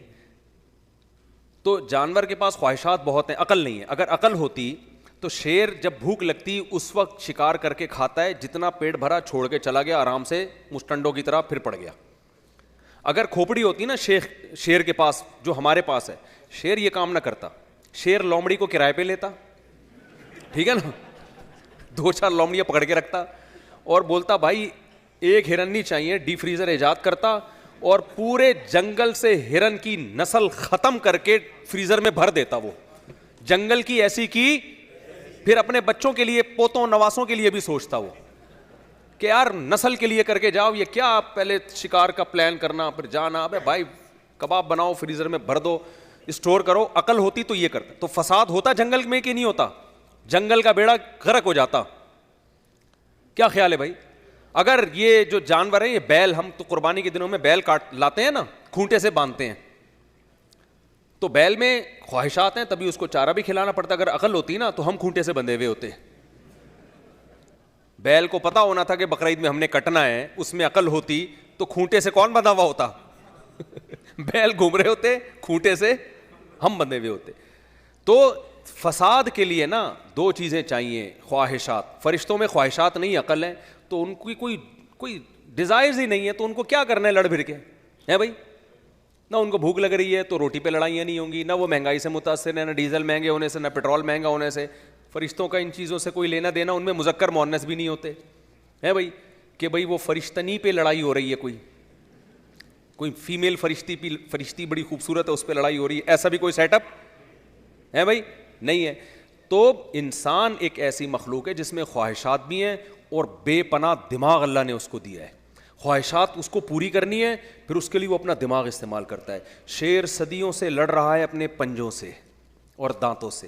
تو جانور کے پاس خواہشات بہت ہیں, عقل نہیں ہے. اگر عقل ہوتی تو شیر جب بھوک لگتی اس وقت شکار کر کے کھاتا ہے, جتنا پیٹ بھرا چھوڑ کے چلا گیا آرام سے مسٹنڈوں کی طرح, پھر پڑ گیا. اگر کھوپڑی ہوتی نا شیر کے پاس, جو ہمارے پاس ہے, شیر یہ کام نہ کرتا. شیر لومڑی کو کرائے پہ لیتا, ٹھیک ہے نا, 2-4 لومڑیاں پکڑ کے رکھتا اور بولتا بھائی ایک ہرن نہیں چاہیے, ڈی فریزر ایجاد کرتا اور پورے جنگل سے ہرن کی نسل ختم کر کے فریزر میں بھر دیتا. وہ جنگل کی ایسی کی, پھر اپنے بچوں کے لیے, پوتوں نواسوں کے لیے بھی سوچتا وہ کہ یار نسل کے لیے کر کے جاؤ, یہ کیا آپ پہلے شکار کا پلان کرنا پھر جانا, ابے بھائی کباب بناؤ فریزر میں بھر دو, اسٹور کرو. عقل ہوتی تو یہ کرتا. تو فساد ہوتا جنگل میں کہ نہیں ہوتا؟ جنگل کا بیڑا غرق ہو جاتا. کیا خیال ہے بھائی؟ اگر یہ جو جانور ہیں, یہ بیل, ہم تو قربانی کے دنوں میں بیل کاٹ لاتے ہیں نا, کھونٹے سے باندھتے ہیں. تو بیل میں خواہشات ہیں تبھی اس کو چارہ بھی کھلانا پڑتا. اگر عقل ہوتی نا تو ہم کھونٹے سے بندھے ہوئے ہوتے. بیل کو پتا ہونا تھا کہ بقرعید میں ہم نے کٹنا ہے, اس میں عقل ہوتی تو کھونٹے سے کون بندھا ہوا ہوتا؟ بیل گھوم رہے ہوتے, کھونٹے سے ہم بندھے ہوئے ہوتے. تو فساد کے لیے نا دو چیزیں چاہیے, خواہشات. فرشتوں میں خواہشات نہیں, عقل ہے, تو ان کی کوئی ڈیزائرز ہی نہیں ہے, تو ان کو کیا کرنا ہے لڑ بھڑ کے, ہے بھائی؟ نہ ان کو بھوک لگ رہی ہے تو روٹی پہ لڑائیاں نہیں ہوں گی, نہ وہ مہنگائی سے متاثر ہیں, نہ ڈیزل مہنگے ہونے سے, نہ پیٹرول مہنگا ہونے سے. فرشتوں کا ان چیزوں سے کوئی لینا دینا, ان میں مذکر مؤنث بھی نہیں ہوتے, ہے بھائی, کہ بھئی وہ فرشتنی پہ لڑائی ہو رہی ہے, کوئی فیمیل فرشتی بڑی خوبصورت ہے اس پہ لڑائی ہو رہی ہے, ایسا بھی کوئی سیٹ اپ ہے بھائی؟ نہیں ہے. تو انسان ایک ایسی مخلوق ہے جس میں خواہشات بھی ہیں اور بے پناہ دماغ اللہ نے اس کو دیا ہے. خواہشات اس کو پوری کرنی ہے, پھر اس کے لیے وہ اپنا دماغ استعمال کرتا ہے. شیر صدیوں سے لڑ رہا ہے اپنے پنجوں سے اور دانتوں سے,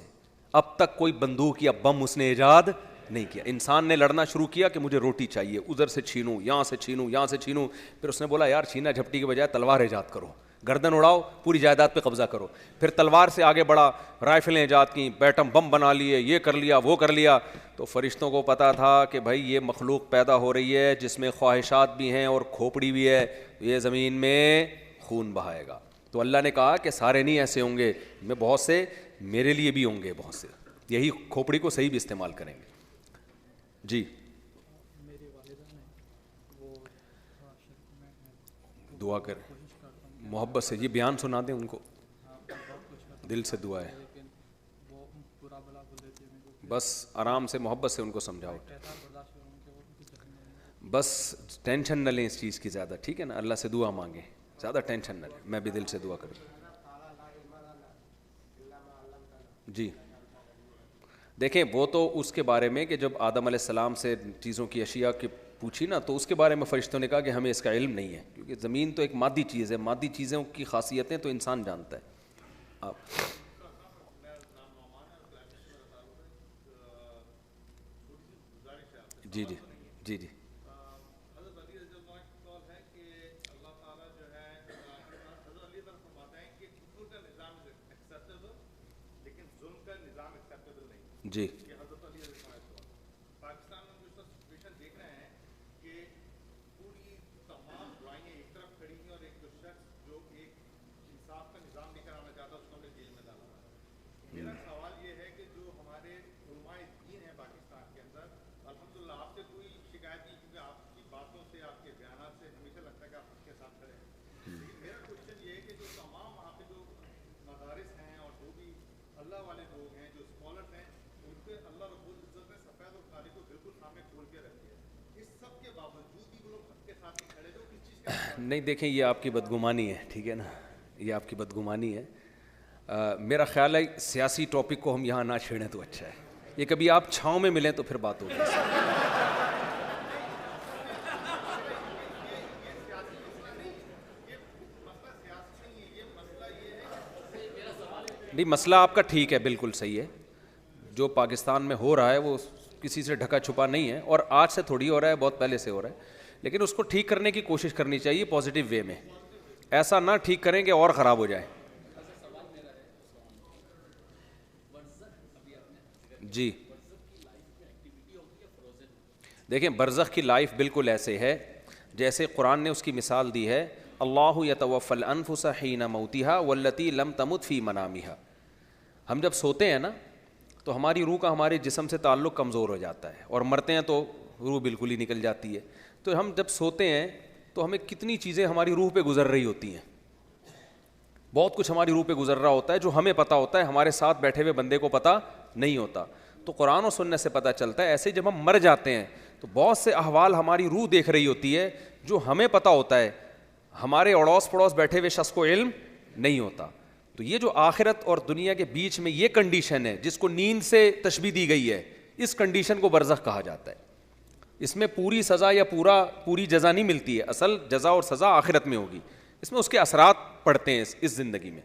اب تک کوئی بندوق یا بم اس نے ایجاد نہیں کیا. انسان نے لڑنا شروع کیا کہ مجھے روٹی چاہیے, ادھر سے چھینوں, یہاں سے چھینوں, یہاں سے چھینوں. پھر اس نے بولا یار چھینا جھپٹی کے بجائے تلوار ایجاد کرو, گردن اڑاؤ, پوری جائیداد پہ قبضہ کرو. پھر تلوار سے آگے بڑھا, رائفلیں ایجاد کیں, بیٹم بم بنا لیے, یہ کر لیا, وہ کر لیا. تو فرشتوں کو پتا تھا کہ بھائی یہ مخلوق پیدا ہو رہی ہے جس میں خواہشات بھی ہیں اور کھوپڑی بھی ہے, یہ زمین میں خون بہائے گا. تو اللہ نے کہا کہ سارے نہیں ایسے ہوں گے, میں بہت سے میرے لیے بھی ہوں گے, بہت سے یہی کھوپڑی کو صحیح بھی استعمال کریں گے. جی دعا کریں محبت سے, یہ بیان سنا دیں ان کو, دل سے دعا ہے, بس آرام سے محبت سے ان کو سمجھاؤ, بس ٹینشن نہ لیں اس چیز کی زیادہ, ٹھیک ہے نا, اللہ سے دعا مانگیں, زیادہ ٹینشن نہ لیں, میں بھی دل سے دعا کروں. جی دیکھیں وہ تو اس کے بارے میں کہ جب آدم علیہ السلام سے چیزوں کی اشیاء کی پوچھی نا, تو اس کے بارے میں فرشتوں نے کہا کہ ہمیں اس کا علم نہیں ہے, کیونکہ زمین تو ایک مادی چیز ہے, مادی چیزوں کی خاصیتیں تو انسان جانتا ہے. آپ جی جی جی جی جی نہیں دیکھیں یہ آپ کی بدگمانی ہے, ٹھیک ہے نا, یہ آپ کی بدگمانی ہے. میرا خیال ہے سیاسی ٹاپک کو ہم یہاں نہ چھیڑیں تو اچھا ہے, یہ کبھی آپ چھاؤں میں ملیں تو پھر بات ہوگی. نہیں مسئلہ آپ کا ٹھیک ہے, بالکل صحیح ہے, جو پاکستان میں ہو رہا ہے وہ کسی سے ڈھکا چھپا نہیں ہے, اور آج سے تھوڑی ہو رہا ہے, بہت پہلے سے ہو رہا ہے, لیکن اس کو ٹھیک کرنے کی کوشش کرنی چاہیے پازیٹیو وے میں, ایسا نہ ٹھیک کریں کہ اور خراب ہو جائے. جی دیکھیں برزخ کی لائف بالکل ایسے ہے جیسے قرآن نے اس کی مثال دی ہے, اللہ یتوفی الانفس حین موتها والتی لم تمت فی منامها. ہم جب سوتے ہیں نا تو ہماری روح کا ہمارے جسم سے تعلق کمزور ہو جاتا ہے, اور مرتے ہیں تو روح بالکل ہی نکل جاتی ہے. تو ہم جب سوتے ہیں تو ہمیں کتنی چیزیں ہماری روح پہ گزر رہی ہوتی ہیں, بہت کچھ ہماری روح پہ گزر رہا ہوتا ہے جو ہمیں پتہ ہوتا ہے, ہمارے ساتھ بیٹھے ہوئے بندے کو پتہ نہیں ہوتا. تو قرآن و سنت سے پتہ چلتا ہے ایسے جب ہم مر جاتے ہیں تو بہت سے احوال ہماری روح دیکھ رہی ہوتی ہے جو ہمیں پتہ ہوتا ہے, ہمارے اڑوس پڑوس بیٹھے ہوئے شخص کو علم نہیں ہوتا. تو یہ جو آخرت اور دنیا کے بیچ میں یہ کنڈیشن ہے جس کو نیند سے تشبیہ دی گئی ہے, اس کنڈیشن کو برزخ کہا جاتا ہے. اس میں پوری سزا یا پوری جزا نہیں ملتی ہے, اصل جزا اور سزا آخرت میں ہوگی, اس میں اس کے اثرات پڑتے ہیں اس زندگی میں.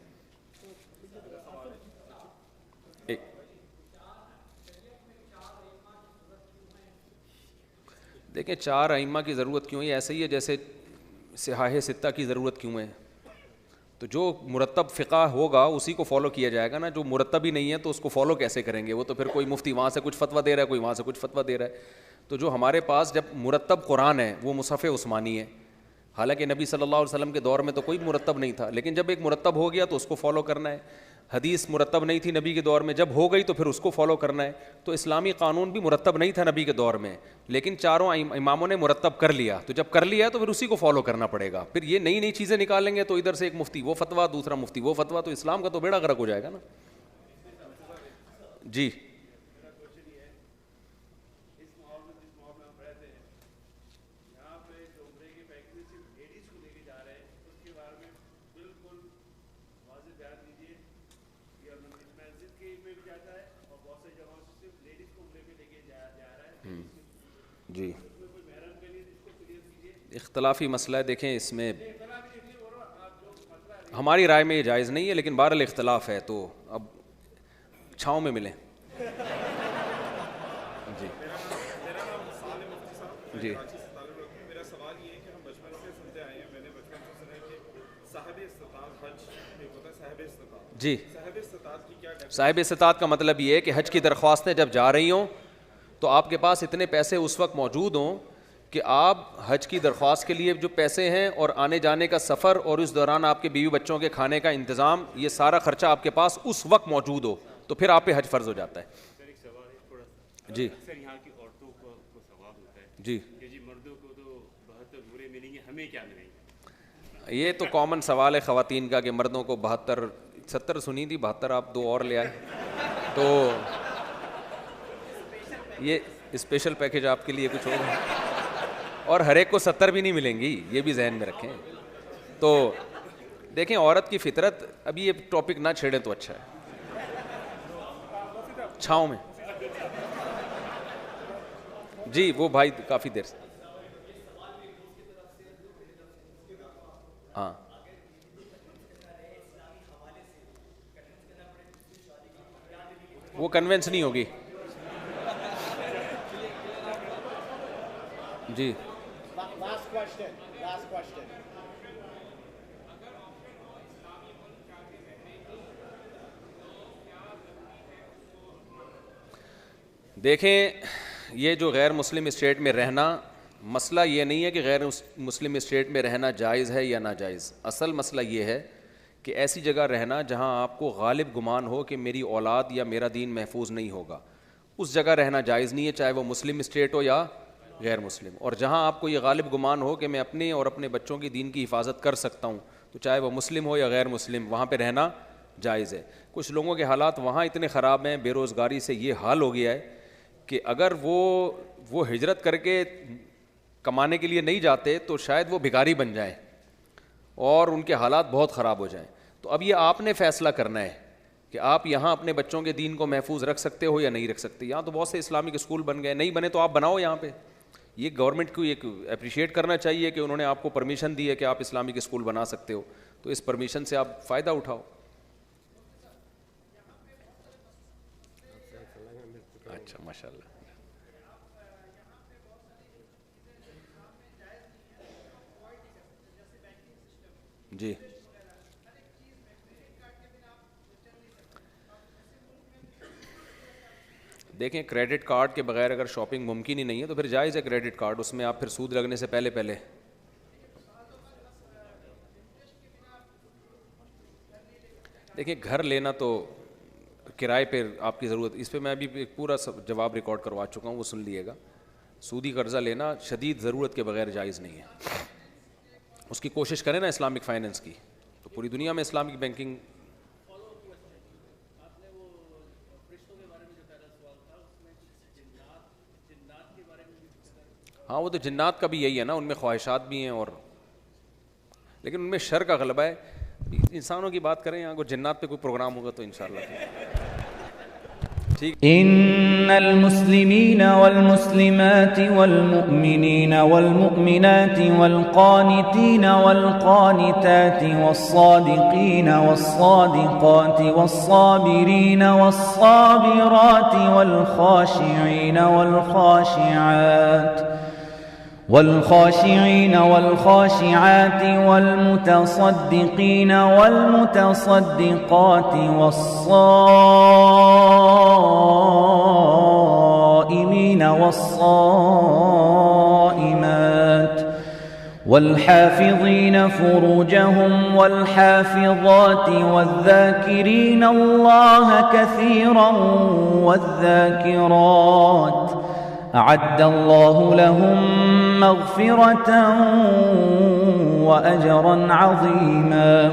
دیکھیں 4 ائمہ کی ضرورت کیوں ہے, ایسے ہی ہے جیسے صحاح ستہ کی ضرورت کیوں ہے, تو جو مرتب فقہ ہوگا اسی کو فالو کیا جائے گا نا. جو مرتب ہی نہیں ہے تو اس کو فالو کیسے کریں گے؟ وہ تو پھر کوئی مفتی وہاں سے کچھ فتویٰ دے رہا ہے, کوئی وہاں سے کچھ فتویٰ دے رہا ہے. تو جو ہمارے پاس جب مرتب قرآن ہے وہ مصحف عثمانی ہے. حالانکہ نبی صلی اللہ علیہ وسلم کے دور میں تو کوئی مرتب نہیں تھا, لیکن جب ایک مرتب ہو گیا تو اس کو فالو کرنا ہے. حدیث مرتب نہیں تھی نبی کے دور میں, جب ہو گئی تو پھر اس کو فالو کرنا ہے. تو اسلامی قانون بھی مرتب نہیں تھا نبی کے دور میں, لیکن چاروں اماموں نے مرتب کر لیا. تو جب کر لیا تو پھر اسی کو فالو کرنا پڑے گا. پھر یہ نئی نئی چیزیں نکالیں گے تو ادھر سے ایک مفتی وہ فتویٰ, دوسرا مفتی وہ فتویٰ, تو اسلام کا تو بیڑا غرق ہو جائے گا نا. جی جی اختلافی مسئلہ ہے. دیکھیں اس میں ہماری رائے میں یہ جائز نہیں ہے, لیکن بہرحال اختلاف ہے تو اب چھاؤں میں ملیں. جی جی میرا سوال یہ ہے کہ ہم بچپن سے سنتے آئے ہیں, میں نے بچپن سے سنا ہے کہ صاحب استطاعت حج ایک ہوتا ہے صاحب استطاعت. جی صاحب استطاعت کی کیا صاحب استطاعت کا مطلب یہ ہے کہ حج کی درخواستیں جب جا رہی ہوں تو آپ کے پاس اتنے پیسے اس وقت موجود ہوں کہ آپ حج کی درخواست کے لیے جو پیسے ہیں اور آنے جانے کا سفر اور اس دوران آپ کے بیوی بچوں کے کھانے کا انتظام, یہ سارا خرچہ آپ کے پاس اس وقت موجود ہو, تو پھر آپ پہ حج فرض ہو جاتا ہے. جی یہاں کی عورتوں کو ثواب ہوتا ہے جی کہ جی مردوں کو تو 72 بورے ملیں گے, ہمیں کیا ملیں گے؟ یہ تو کامن سوال ہے خواتین کا کہ مردوں کو 72 70 سنی تھی, 72 آپ 2 اور لے آئے. تو یہ اسپیشل پیکیج آپ کے لیے کچھ ہوگا, اور ہر ایک کو 70 بھی نہیں ملیں گی, یہ بھی ذہن میں رکھیں. تو دیکھیں عورت کی فطرت, ابھی یہ ٹاپک نہ چھیڑیں تو اچھا ہے. چھاؤں میں جی وہ بھائی کافی دیر سے ہاں وہ کنوینس نہیں ہوگی. جی Last question. دیکھیں یہ جو غیر مسلم اسٹیٹ میں رہنا, مسئلہ یہ نہیں ہے کہ غیر مسلم اسٹیٹ میں رہنا جائز ہے یا ناجائز. اصل مسئلہ یہ ہے کہ ایسی جگہ رہنا جہاں آپ کو غالب گمان ہو کہ میری اولاد یا میرا دین محفوظ نہیں ہوگا, اس جگہ رہنا جائز نہیں ہے, چاہے وہ مسلم اسٹیٹ ہو یا غیر مسلم. اور جہاں آپ کو یہ غالب گمان ہو کہ میں اپنے اور اپنے بچوں کی دین کی حفاظت کر سکتا ہوں, تو چاہے وہ مسلم ہو یا غیر مسلم, وہاں پہ رہنا جائز ہے. کچھ لوگوں کے حالات وہاں اتنے خراب ہیں, بے روزگاری سے یہ حال ہو گیا ہے کہ اگر وہ ہجرت کر کے کمانے کے لیے نہیں جاتے تو شاید وہ بھکاری بن جائیں اور ان کے حالات بہت خراب ہو جائیں. تو اب یہ آپ نے فیصلہ کرنا ہے کہ آپ یہاں اپنے بچوں کے دین کو محفوظ رکھ سکتے ہو یا نہیں رکھ سکتے. یہاں تو بہت سے اسلامک اسکول بن گئے, نہیں بنے تو آپ بناؤ یہاں پہ. یہ گورنمنٹ کو ایک اپریشیٹ کرنا چاہیے کہ انہوں نے آپ کو پرمیشن دی ہے کہ آپ اسلامک اسکول بنا سکتے ہو, تو اس پرمیشن سے آپ فائدہ اٹھاؤ. اچھا ماشاء اللہ. جی دیکھیں کریڈٹ کارڈ کے بغیر اگر شاپنگ ممکن ہی نہیں ہے تو پھر جائز ہے کریڈٹ کارڈ, اس میں آپ پھر سود لگنے سے پہلے دیکھیں گھر لینا تو کرائے پہ آپ کی ضرورت, اس پہ میں ابھی ایک پورا جواب ریکارڈ کروا چکا ہوں, وہ سن لیے گا. سودی قرضہ لینا شدید ضرورت کے بغیر جائز نہیں ہے. اس کی کوشش کریں نا اسلامک فائنینس کی, تو پوری دنیا میں اسلامک بینکنگ. ہاں وہ تو جنات کا بھی یہی ہے نا, ان میں خواہشات بھی ہیں اور لیکن ان میں شر کا غلبہ ہے. انسانوں کی بات کریں, اگر جنات پہ کوئی پروگرام ہوگا تو انشاءاللہ ٹھیک. ان المسلمین والمسلمات والمؤمنین والمؤمنات والقانتین والقانتات والصادقین والصادقات والصابرین والصابرات والخاشعین والخاشعات والخاشعين والخاشعات والمتصدقين والمتصدقات والصائمين والصائمات والحافظين فروجهم والحافظات والذاكرين الله كثيرا والذاكرات أعد الله لهم مغفرة وأجرا عظيما.